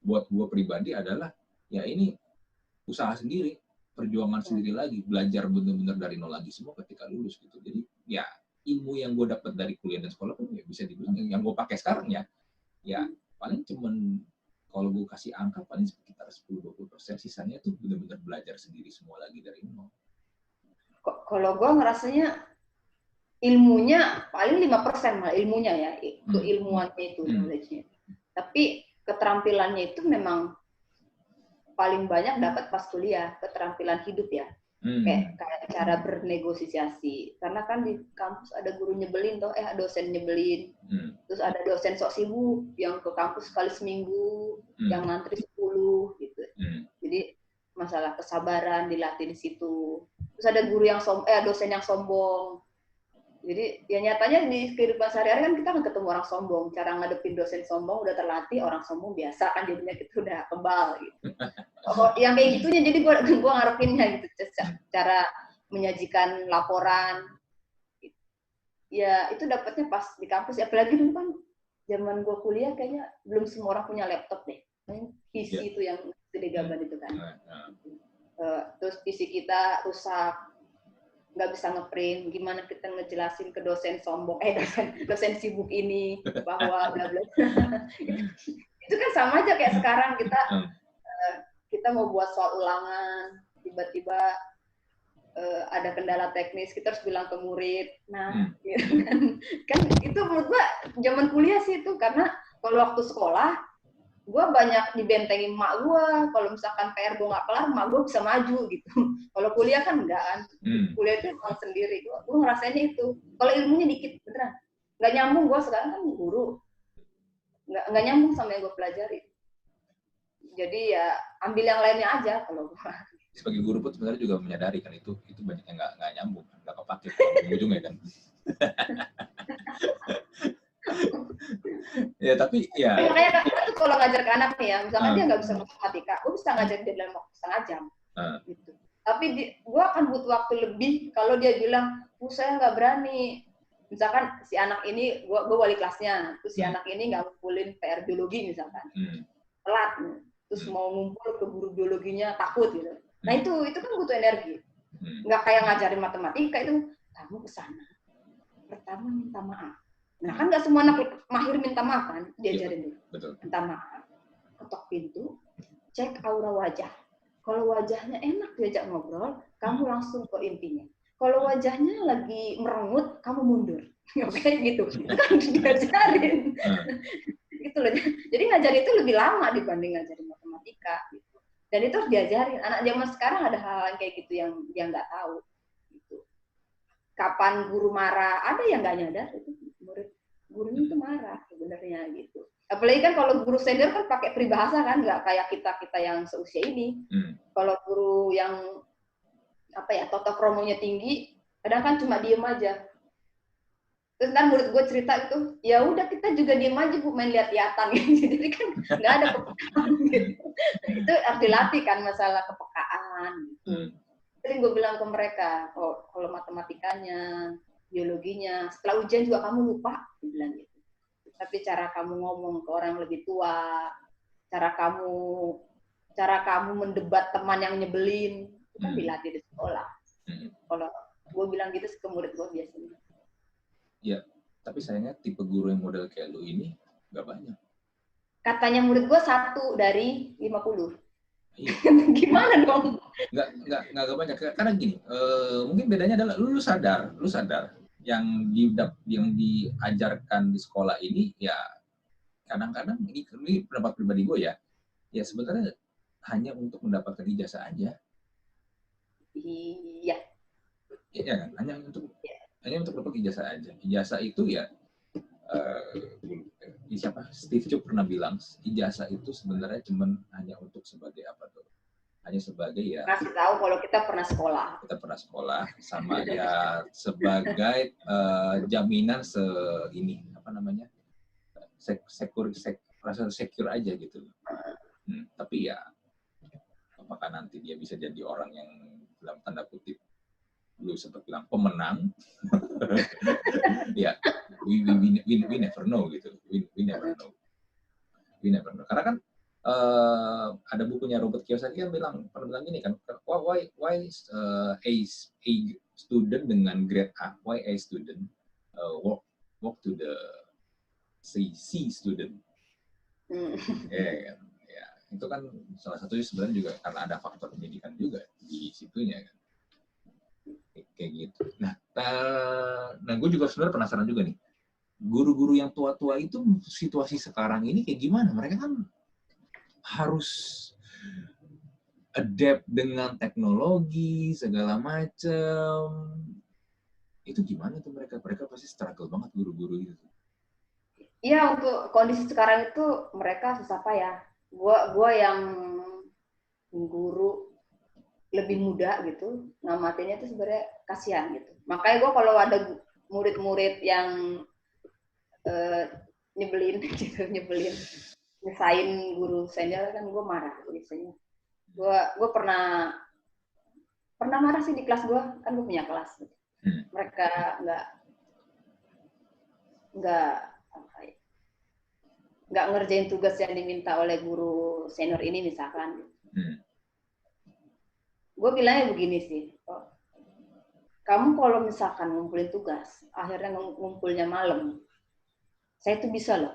buat gue pribadi adalah ya ini usaha sendiri, perjuangan sendiri lagi, belajar benar-benar dari nol lagi semua ketika lulus gitu. Jadi ya ilmu yang gue dapat dari kuliah dan sekolah pun ya bisa dibilang yang gue pakai sekarang ya paling cuman kalau gue kasih angka paling sekitar 10-20%, sisanya tuh benar-benar belajar sendiri semua lagi dari nol. Kalau gue ngerasanya ilmunya paling 5% malah ilmunya ya, keilmuannya itu knowledge-nya. Tapi keterampilannya itu memang paling banyak dapat pas kuliah, keterampilan hidup ya. Kayak cara bernegosiasi. Karena kan di kampus ada guru nyebelin toh, dosen nyebelin. Terus ada dosen sok sibuk yang ke kampus sekali seminggu, yang ngantri 10 gitu. Jadi masalah kesabaran dilatih di situ. Terus ada guru yang dosen yang sombong. Jadi ya nyatanya di kehidupan sehari-hari kan kita akan ketemu orang sombong. Cara ngadepin dosen sombong udah terlatih, orang sombong biasa kan jadinya kita udah kebal gitu. Yang kayak gitunya jadi gue ngarepinnya gitu, cara menyajikan laporan. Ya itu dapatnya pas di kampus. Apalagi dulu kan zaman gue kuliah kayaknya belum semua orang punya laptop deh. PC itu yang sedegaban itu kan. Terus PC kita rusak, nggak bisa ngeprint, gimana kita ngejelasin ke dosen sombong, dosen sibuk ini bahwa bla bla. Itu kan sama aja kayak sekarang kita mau buat soal ulangan, tiba-tiba ada kendala teknis, kita harus bilang ke murid. Nah, kan itu menurut gua zaman kuliah sih itu, karena kalau waktu sekolah gue banyak dibentengi mak gue. Kalau misalkan PR gue nggak kelar, mak gue bisa maju gitu. Kalau kuliah kan enggak kan. Kuliah itu emang sendiri. Gue ngerasainnya itu. Kalau ilmunya dikit, beneran. Nggak nyambung, gue sekarang kan guru. Nggak nyambung sama yang gue pelajari. Jadi ya ambil yang lainnya aja kalau gue. Sebagai guru pun sebenarnya juga menyadari kan itu banyak yang nggak nyambung, nggak kepake ujung-ujungnya kan. Ya tapi ya. Makanya tuh kalau ngajar ke anak nih ya, misalkan dia nggak bisa matematika, gue bisa ngajar dia dalam waktu setengah jam. Gitu. Tapi gue akan butuh waktu lebih kalau dia bilang, saya nggak berani. Misalkan si anak ini, gue wali kelasnya, terus si anak ini nggak ngumpulin PR biologi misalkan, telat, terus mau ngumpul ke guru biologinya takut gitu. Nah itu kan butuh energi. Nggak kayak ngajarin matematika itu, kamu kesana, pertama minta maaf. Nah kan nggak semua anak mahir minta maaf kan, diajarin dulu. Betul. Minta maaf, ketok pintu, cek aura wajah. Kalau wajahnya enak diajak ngobrol, kamu langsung ke intinya. Kalau wajahnya lagi merengut, kamu mundur. Oke gitu. Itu kan diajarin. Gitu loh. Jadi ngajar itu lebih lama dibanding ngajarin matematika. Gitu. Dan itu harus diajarin. Anak zaman sekarang ada hal-hal kayak gitu yang dia nggak tahu. Gitu. Kapan guru marah, ada yang nggak nyadar itu gurunya itu marah sebenarnya gitu. Apalagi kan kalau guru senior kan pakai peribahasa kan, nggak kayak kita yang seusia ini. Kalau guru yang tata kromonya tinggi, kadang kan cuma diem aja. Terus ntar murid gue cerita itu, ya udah kita juga diem aja Bu, main lihat-lihatan gitu. Jadi kan nggak ada kepekaan gitu. Itu harus dilatih kan masalah kepekaan. Gitu. Jadi gue bilang ke mereka, kalau matematikanya, biologinya, setelah ujian juga kamu lupa, bilang gitu. Tapi cara kamu ngomong ke orang lebih tua, cara kamu mendebat teman yang nyebelin, itu kan dilatih di sekolah. Kalau gue bilang gitu ke murid gue biasanya. Ya, tapi sayangnya tipe guru yang model kayak lu ini nggak banyak. Katanya murid gue 1 dari 50. Gimana dong? Nggak banyak. Karena gini, mungkin bedanya adalah lu sadar yang diajarkan di sekolah ini ya kadang-kadang ini pendapat pribadi gue ya sebenarnya hanya untuk mendapatkan ijazah aja. Iya. Iya kan, hanya untuk dapat ijazah aja. Ijazah itu ya siapa? Steve Jobs pernah bilang ijazah itu sebenarnya hanya untuk sebagai apa tuh? Hanya sebagai ya kasih tahu kalau kita pernah sekolah. Kita pernah sekolah sama ya sebagai jaminan rasa secure aja gitu. Tapi ya apakah nanti dia bisa jadi orang yang dalam tanda kutip lu sempat bilang pemenang? Ya, we never know gitu. We never know. Karena kan ada bukunya Robert Kiyosaki yang pernah bilang gini kan, why a student dengan grade A, why a student walk to the C student. Ya, itu kan salah satunya sebenarnya juga karena ada faktor pendidikan juga di situnya kan. Kayak gitu. Nah, gue juga sebenarnya penasaran juga nih. Guru-guru yang tua-tua itu situasi sekarang ini kayak gimana? Mereka kan harus adapt dengan teknologi segala macam. Itu gimana tuh mereka? Mereka pasti struggle banget guru-guru itu. Iya, untuk kondisi sekarang itu mereka susah payah. Gua yang guru lebih muda gitu, ngamatinya itu sebenarnya kasihan gitu. Makanya gue kalau ada murid-murid yang nyebelin, nyesain guru senior kan gue marah biasanya. Gue pernah marah sih di kelas gue, kan gue punya kelas. Mereka nggak ngerjain tugas yang diminta oleh guru senior ini misalkan. Gue bilangnya begini sih, kamu kalau misalkan ngumpulin tugas, akhirnya ngumpulnya malam, saya tuh bisa loh,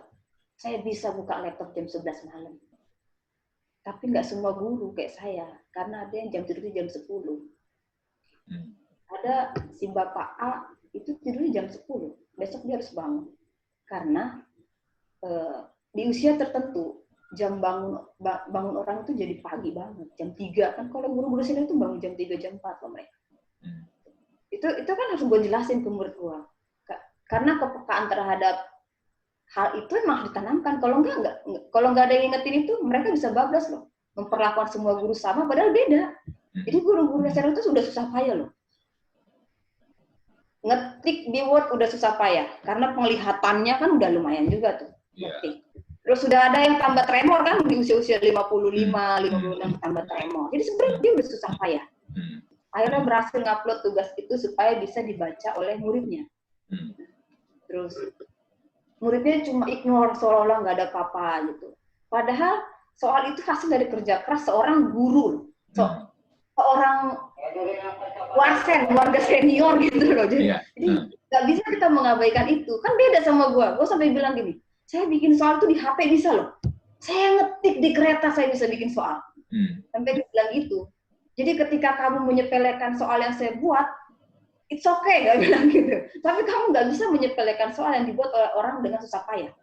saya bisa buka laptop jam 11 malam. Tapi nggak semua guru kayak saya, karena ada yang jam tidurnya jam 10. Ada si Bapak A, itu tidurnya jam 10, besok dia harus bangun. Karena di usia tertentu, jam bangun orang itu jadi pagi banget, jam 3 kan. Kalau guru-guru sini itu bangun jam 3 jam 4 loh mereka. Itu kan harus gue jelasin ke murid gue. Karena kepekaan terhadap hal itu emang harus ditanamkan. Kalau nggak ada yang ingetin itu, mereka bisa bablas loh. Memperlakukan semua guru sama, padahal beda. Jadi guru-guru dasar itu sudah susah payah loh. Ngetik di Word udah susah payah, karena penglihatannya kan udah lumayan juga tuh. Ngetik. Terus sudah ada yang tambah tremor kan di usia-usia 55, 56 tambah tremor. Jadi sebenarnya dia udah susah payah. Akhirnya berhasil ngupload tugas itu supaya bisa dibaca oleh muridnya. Terus muridnya cuma ignore seolah-olah nggak ada apa-apa gitu. Padahal soal itu hasil dari kerja keras seorang guru, seorang warga senior gitu loh. Jadi nggak bisa kita mengabaikan itu. Kan beda sama gue sampai bilang gini, saya bikin soal itu di HP bisa loh. Saya ngetik di kereta saya bisa bikin soal. Sampai dia bilang gitu. Jadi ketika kamu menyepelekan soal yang saya buat, it's okay, gak bilang gitu. Tapi kamu nggak bisa menyepelekan soal yang dibuat oleh orang dengan susah payah.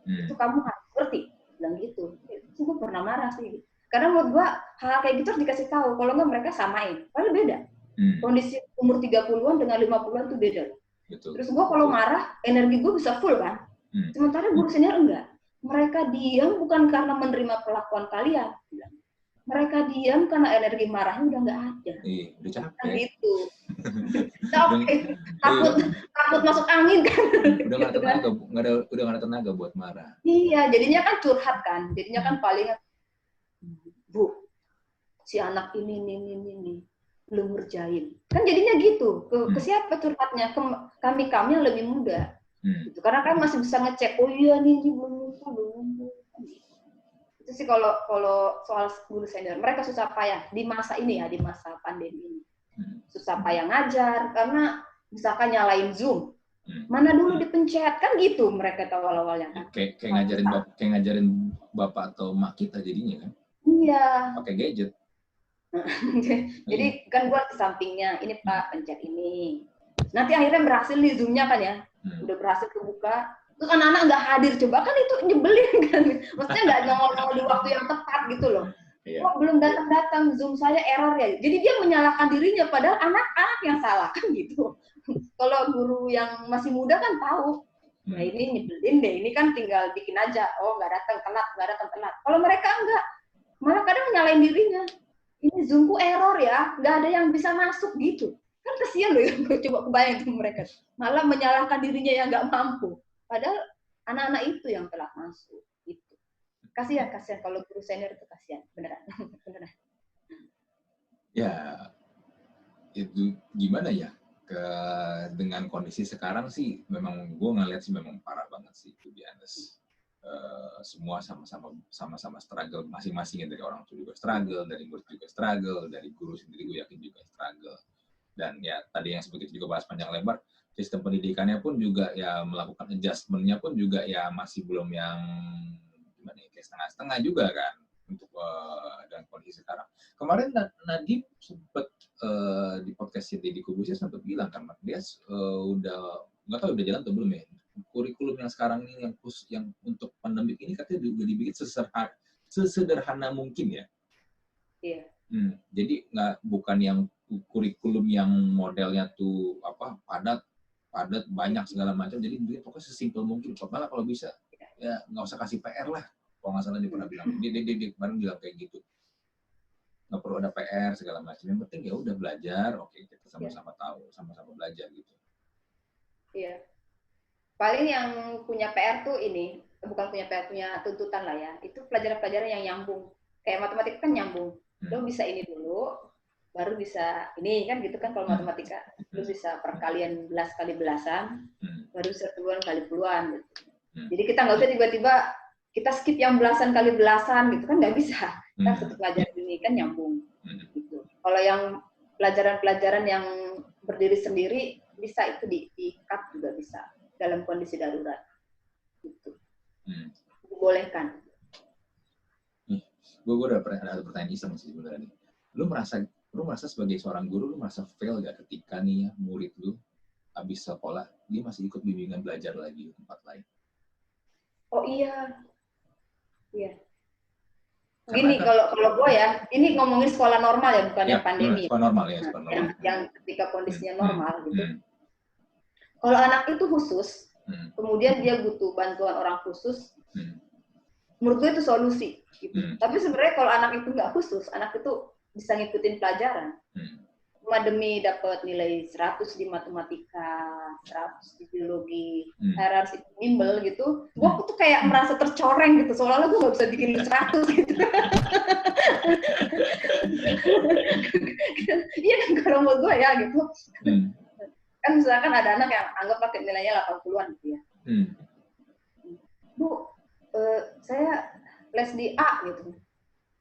Itu kamu harus ngerti, bilang gitu. Itu gue pernah marah sih. Karena menurut gue hal kayak gitu harus dikasih tahu. Kalau nggak mereka samain. Padahal beda. Kondisi umur 30-an dengan 50-an itu beda. Terus gue kalau marah, energi gue bisa full kan. Sementara guru senior enggak. Mereka diam bukan karena menerima perlakuan kalian. Mereka diam karena energi marahnya udah nggak ada. Udah capek. Gitu. Capek. Takut masuk angin kan. Udah nggak tenaga, udah nggak ada tenaga buat marah. Iya, jadinya kan curhat kan. Jadinya kan paling, Bu, si anak ini belum ngerjain. Kan jadinya gitu. Ke siapa curhatnya? Kami yang lebih muda. Gitu. Karena kan masih bisa ngecek, oh iya nih belum. Itu sih kalau soal guru senior. Mereka susah payah di masa ini ya, di masa pandemi ini. Susah payah ngajar, karena misalkan nyalain Zoom. Mana dulu dipencet, kan gitu mereka tahu awal-awalnya kan. Kayak ngajarin bapak atau mak kita jadinya kan. Iya. Pakai gadget. Jadi kan gua di sampingnya, ini Pak pencet ini. Nanti akhirnya berhasil di Zoom-nya kan ya. Udah berhasil kebuka. Terus anak-anak nggak hadir, coba kan itu nyebelin kan. Maksudnya nggak nongol di waktu yang tepat gitu loh. Kok belum datang-datang, Zoom saya error ya. Jadi dia menyalahkan dirinya, padahal anak-anak yang salah kan gitu. Kalau guru yang masih muda kan tahu. Nah ini nyebelin deh, ini kan tinggal bikin aja. Oh nggak datang telat. Kalau mereka enggak, malah kadang nyalain dirinya. Ini Zoomku error ya, nggak ada yang bisa masuk gitu. Kan kesian loh ya, coba kebayang tuh mereka. Malah menyalahkan dirinya yang nggak mampu. Padahal anak-anak itu yang telah masuk. Gitu. Kasihan kalau guru senior itu kasihan, beneran. Ya, itu gimana ya? Dengan kondisi sekarang sih, memang gue ngeliat sih memang parah banget sih, to be honest. Semua sama-sama struggle masing-masing, dari orang tua juga struggle, dari murid juga struggle, dari guru sendiri gue yakin juga struggle. Dan ya tadi yang seperti itu juga bahas panjang lebar, sistem pendidikannya pun juga ya melakukan adjustment-nya pun juga ya masih belum yang gimana ya, kayak setengah-setengah juga kan untuk dengan kondisi sekarang. Kemarin Nadiem sempat di podcastnya Deddy Corbuzier sempat bilang kan, dia udah nggak tahu udah jalan atau belum ya, kurikulum yang sekarang ini yang untuk pandemik ini katanya juga dibikin sesederhana mungkin ya. Iya. Jadi bukan yang kurikulum yang modelnya tuh padat banyak segala macam, jadi pokoknya sesimpel mungkin. Malah kalau bisa ya nggak usah kasih PR lah, kalau nggak salah dia pernah bilang, dia kemarin bilang kayak gitu, nggak perlu ada PR segala macam, yang penting ya udah belajar, oke, kita sama-sama tahu, sama-sama belajar gitu. Iya, paling yang punya PR tuh ini, bukan punya PR, punya tuntutan lah ya, itu pelajaran-pelajaran yang nyambung, kayak matematika kan nyambung. Lo bisa ini dulu, baru bisa ini kan gitu kan. Kalau matematika lo bisa perkalian belas kali belasan, baru bisa puluhan kali puluhan gitu. Jadi kita nggak bisa tiba-tiba kita skip yang belasan kali belasan gitu kan, nggak bisa. Kita satu pelajaran ini kan nyambung gitu. Kalau yang pelajaran-pelajaran yang berdiri sendiri bisa itu di-cut juga bisa dalam kondisi darurat gitu. Dibolehkan. Gue udah ada pertanyaan iseng sih sebenarnya nih. Lu merasa sebagai seorang guru, lu merasa fail gak ketika nih ya murid lu habis sekolah dia masih ikut bimbingan belajar lagi di tempat lain? Oh iya. Gini, kalau gue ya, ini ngomongin sekolah normal ya, bukan yang pandemi. Sekolah normal ya, sekolah normal. Yang ketika kondisinya normal gitu. Kalau anak itu khusus, kemudian dia butuh bantuan orang khusus, menurut gue itu solusi. Gitu. Tapi sebenarnya kalau anak itu nggak khusus, anak itu bisa ngikutin pelajaran. Cuma demi dapat nilai 100 di matematika, 100 di biologi, harus bimbel gitu, gue tuh kayak merasa tercoreng gitu, soalnya gue nggak bisa bikin 100 gitu. Iya kan kalau menurut gue ya gitu. Kan misalkan ada anak yang anggap pakai nilainya 80-an gitu ya. Bu, saya les di A gitu.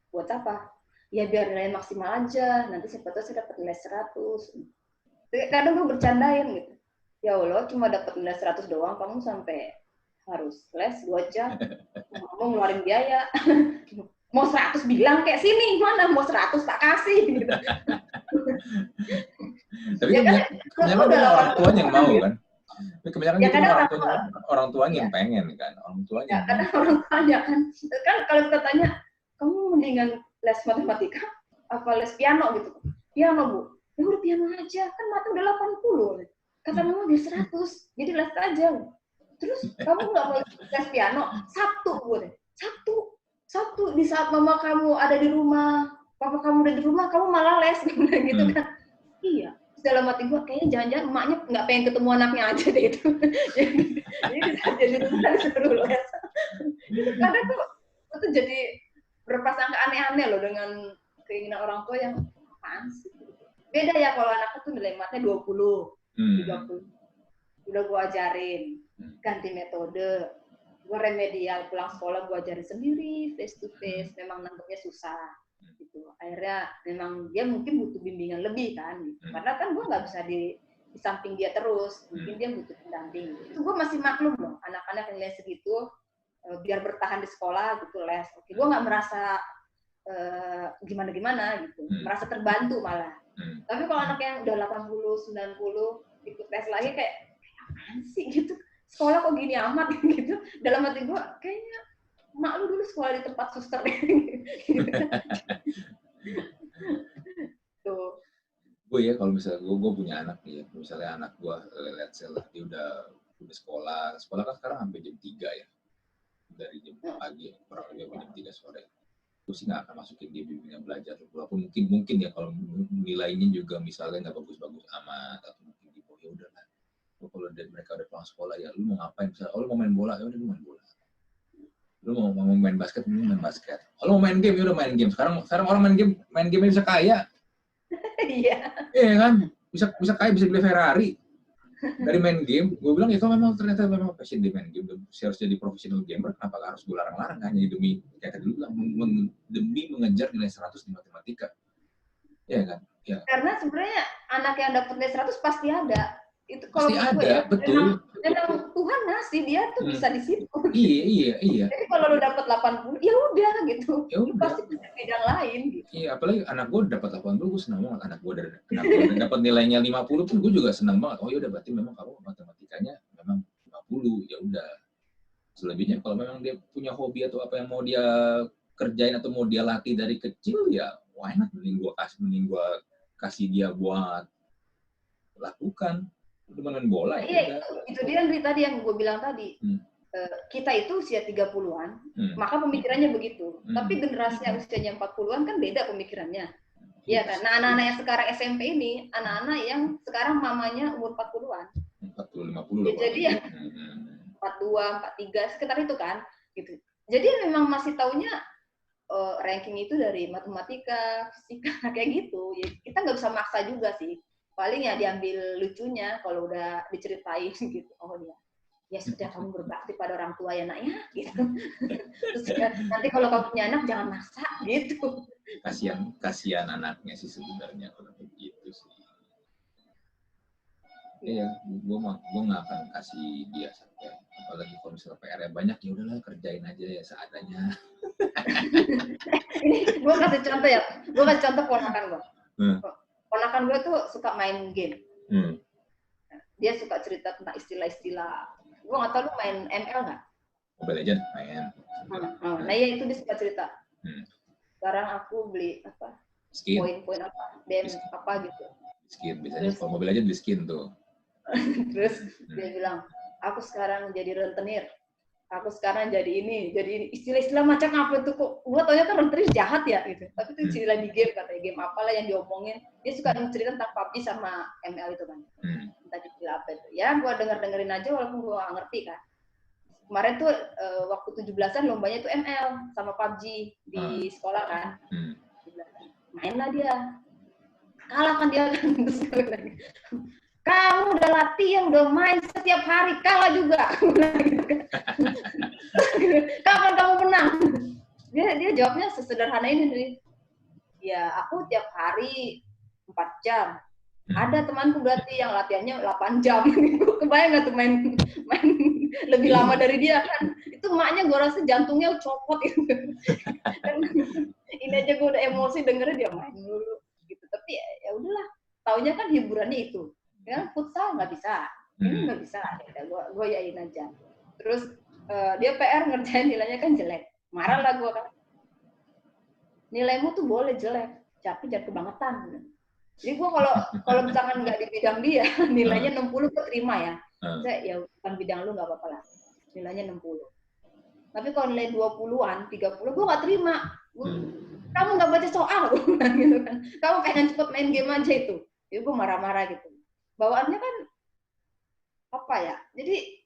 Buat apa? Ya biar nilai maksimal aja, nanti siapa tahu saya dapat nilai 100. Kadang gue bercandain gitu. Ya Allah, cuma dapat nilai 100 doang, kamu sampai harus les 2 jam. Kamu ngeluarin biaya. Mau 100 bilang kayak sini, mana mau 100 tak kasih gitu. Tapi ya kebanyakan orang tuanya yang mau kan. Tapi kebanyakan ya, gitu orang tuanya yang pengen kan. Orang tuanya yang kadang orang tuanya kan kalau kita tanya, kamu mendingan les matematika apa les piano gitu. Piano, Bu. Ya udah piano aja, kan mata udah 80. Kata mama dia 100. Jadi les aja. Terus kamu nggak mau les piano? Sabtu, Bu. Sabtu di saat mama kamu ada di rumah, papa kamu ada di rumah, kamu malah les gitu kan. Iya. Dalam hati gue, kayaknya jangan-jangan emaknya nggak pengen ketemu anaknya aja deh itu. jadi rumah disuruh les. Kadang tuh jadi berprasangka aneh-aneh loh dengan keinginan orang tua yang apaan sih. Beda ya kalau anaknya tuh nilai matnya 20, 30. Udah gue ajarin, ganti metode. Gue remedial, pulang sekolah gue ajarin sendiri, face to face, memang nangkepnya susah. Gitu. Akhirnya memang dia mungkin butuh bimbingan lebih kan, gitu. Karena kan gue nggak bisa di samping dia terus, mungkin dia butuh pendamping. Itu gue masih maklum loh, anak-anak yang les segitu, biar bertahan di sekolah gitu les. Oke, gue nggak merasa gimana-gimana gitu, merasa terbantu malah. Tapi kalau anak yang udah 80, 90 ikut tes lagi kayak apaan sih gitu, sekolah kok gini amat gitu. Dalam hati gue kayaknya mak lu dulu sekolah di tempat suster tuh. Gue ya kalau misalnya gue punya anak nih ya, misalnya anak gue let's say lah, dia udah sekolah kan sekarang sampai jam 3 ya, dari jam pagi kurang lebih jam 3 sore. Gue sih nggak akan masukin dia bimbingan belajar, walaupun mungkin ya kalau nilainya juga misalnya nggak bagus-bagus amat atau mungkin gitu, ya udahlah. Kalau mereka udah pulang sekolah ya, lu mau ngapain? Misalnya, lu mau main bola, ya udah lu main bola. Lu mau main basket, lu main basket. Lu mau main game, ya udah main game. Sekarang orang main game bisa kaya. Iya. Iya kan? Bisa kaya, bisa beli Ferrari. Dari main game, gue bilang ya kalau memang ternyata memang passion di main game, harus jadi profesional gamer, kenapa harus gue larang-larang kan? Jadi demi, kayak tadi lu bilang, demi mengejar nilai 100 di matematika. Iya kan? Ya. Karena sebenarnya anak yang dapat nilai 100 pasti ada. Itu kalau pasti ada, ya, betul. Memang Tuhan ngasih dia tuh bisa di situ. Iya. Jadi kalau lu dapat 80, ya udah gitu. Ya udah. Pasti punya bidang lain gitu. Iya, apalagi anak gue dapat 80, gue senang banget. Anak gue dapat nilainya 50 pun gue juga senang banget. Oh ya udah, berarti memang kamu matematikanya memang 50, ya udah. Selebihnya kalau memang dia punya hobi atau apa yang mau dia kerjain atau mau dia latih dari kecil, ya why not? Mending gue kasih dia buat lakukan. Main bola ya. Iya, itu dia tadi yang gue bilang tadi. Kita itu usia 30-an, maka pemikirannya begitu. Tapi generasi yang usianya 40-an kan beda pemikirannya. Iya kan? Nah, anak-anak yang sekarang SMP ini, anak-anak yang sekarang mamanya umur 40-an. 40, 50 loh. Jadi ya 42, 43, sekitar itu kan. Gitu. Jadi memang masih taunya ranking itu dari matematika, fisika, kayak gitu. Ya, kita nggak bisa maksa juga sih. Paling ya diambil lucunya kalau udah diceritain gitu. Oh ya sudah, kamu berbakti pada orang tua ya nak ya gitu. Terus nanti kalau kamu punya anak jangan maksa gitu. Kasihan anaknya sih sebenarnya kalau begitu sih. Iya, gue nggak akan kasih dia sampai, apalagi kalau misalnya PR-nya banyak, ya udahlah kerjain aja ya seadanya. Ini gue kasih contoh ya, ponakan gue. Ponakan gue tuh suka main game. Dia suka cerita tentang istilah-istilah. Gue nggak tahu lu main ML nggak? Mobile Legends main. Nah ya itu dia suka cerita. Sekarang aku beli apa? Skin. Poin-poin apa? BM apa gitu. Skin. Biasanya kalau mobil aja beli skin tuh. Terus dia bilang, aku sekarang jadi rentenir. Aku sekarang jadi ini. Istilah-istilah macam apa itu kok? Gua taunya kan rentenir jahat ya gitu. Tapi itu istilah di game katanya. Game apalah yang diomongin. Dia suka cerita tentang PUBG sama ML itu kan. Entah istilah apa itu. Ya gua dengerin aja walaupun gua nggak ngerti kan. Kemarin tuh waktu 17-an lombanya tuh ML sama PUBG di sekolah kan. Mainlah dia. Kalah kan dia kan. Kamu udah latihan, udah main setiap hari, kalah juga. Kapan kamu menang? Dia jawabnya sesederhana ini. Ya aku tiap hari 4 jam. Ada temanku berarti yang latihannya 8 jam. Kebayang nggak tuh main lebih lama dari dia kan? Itu maknya gue rasa jantungnya copot gitu. Ini aja gue udah emosi dengerin dia main dulu gitu. Tapi ya udahlah, taunya kan hiburannya itu. Ya futsal nggak bisa, ini nggak bisa. Ya, gue yain aja. Terus dia PR ngerjain nilainya kan jelek. Marah lah gue kan. Nilaimu tuh boleh jelek, tapi jangan kebangetan. Jadi gue kalau misalkan nggak di bidang dia, nilainya 60 gue terima ya. Saya ya bukan bidang lu nggak apa-apa lah. Nilainya 60. Tapi kalau nilai 20-an, 30 gue nggak terima. Kamu nggak baca soal, gue bilang gitu kan. Kamu pengen cepet main game aja itu. Jadi gue marah-marah gitu. Bawaannya kan apa ya? Jadi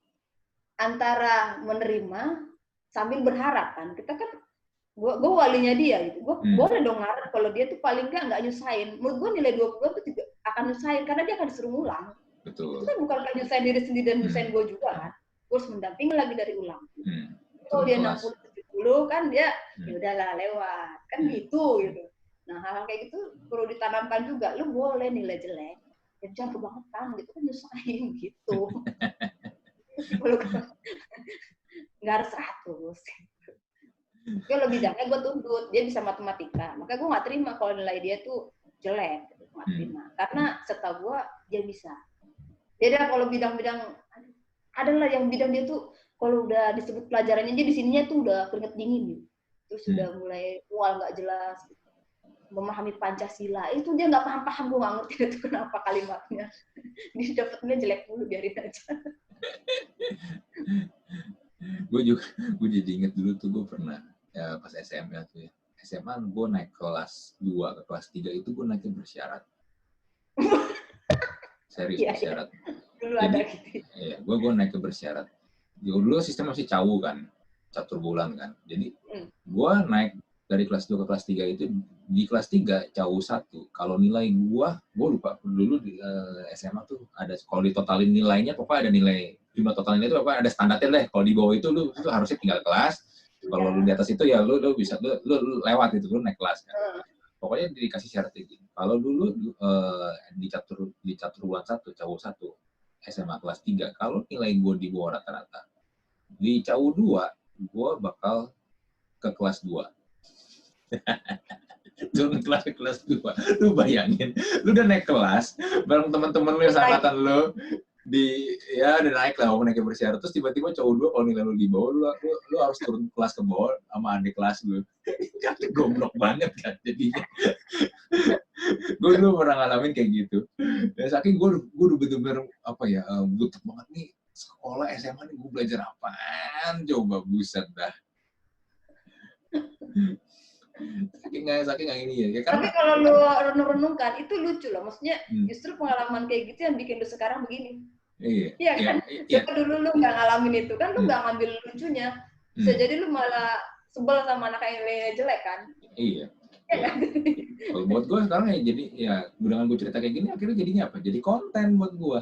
antara menerima sambil berharap kan. Kita kan gue walinya dia gitu. Gue boleh dong ngarep kalau dia tuh paling nggak nyusahin. Menurut gue nilai 20 tuh juga akan nyusahin karena dia akan disuruh ngulang. Betul. Itu kan bukan nyusahin diri sendiri dan nyusahin gue juga kan. Gue harus mendampingi lagi dari ulang. Kalau dia 60-70 kan dia ya udahlah lewat. Kan gitu. Nah hal-hal kayak gitu perlu ditanamkan juga. Lu boleh nilai jelek. Jangan kebangetan gitu kan nyusahin gitu. Kalau nggak harus 100. Kalau bidangnya gue tuntut, dia bisa matematika. Maka gue nggak terima kalau nilai dia tuh jelek, nggak terima. Karena setahu gue dia bisa. Beda kalau bidang-bidang, adalah yang bidang dia tuh kalau udah disebut pelajarannya dia di sininya tuh udah keringet dingin gitu. Terus udah mulai mual nggak jelas. Gitu. Memahami Pancasila itu dia nggak paham-paham, gue nggak ngerti itu kenapa kalimatnya. Dia dapetnya jelek dulu, biarin aja. gue jadi inget dulu tuh gue pernah ya, pas SMA tuh ya. SMA gue naik kelas 2 ke kelas 3 itu gue naiknya bersyarat. Serius bersyarat. Dulu jadi, ada gitu. Iya, gue naik ke bersyarat. Dulu sistem masih cawu kan, catur bulan kan. Jadi gue naik dari kelas 2 ke kelas 3 itu di kelas 3 cawu 1. Kalau nilai gue lupa dulu di SMA tuh ada kalau ditotalin nilainya pokoknya ada nilai jumlah totalnya itu apa ada standarnya deh. Kalau di bawah itu lu harusnya tinggal kelas. Kalau lu di atas itu ya lu bisa lu lewat itu lu naik kelas kan. Pokoknya dikasih syarat gini. Kalau dulu di catur bulan 1 cawu 1 SMA kelas 3 kalau nilai gue di bawah rata-rata di cawu 2 gue bakal ke kelas 2. Turun kelas ke kelas 2. Lu bayangin, lu udah naik kelas bareng teman-teman lu yang angkatan lu udah naik lah mau naik bersyarat terus tiba-tiba cowok 2 kalau nilai lu di bawah lu harus turun kelas ke bawah sama adik kelas lu. Kan goblok banget kan jadinya. Gue dulu pernah ngalamin kayak gitu. Dan saking gue udah bener-bener apa ya butuh banget nih sekolah SMA nih gue belajar apaan coba buset dah. Saking nggak ini ya. Tapi kalau lu renung-renungkan itu lucu loh. Maksudnya justru pengalaman kayak gitu yang bikin lu sekarang begini. Iya kan? Coba dulu lu nggak ngalamin itu kan, lu nggak ngambil lucunya. Bisa jadi lu malah sebel sama anak yang nilainya jelek kan? Iya. Kalau buat gue sekarang ya jadi ya dengan gue cerita kayak gini akhirnya jadinya apa? Jadi konten buat gue.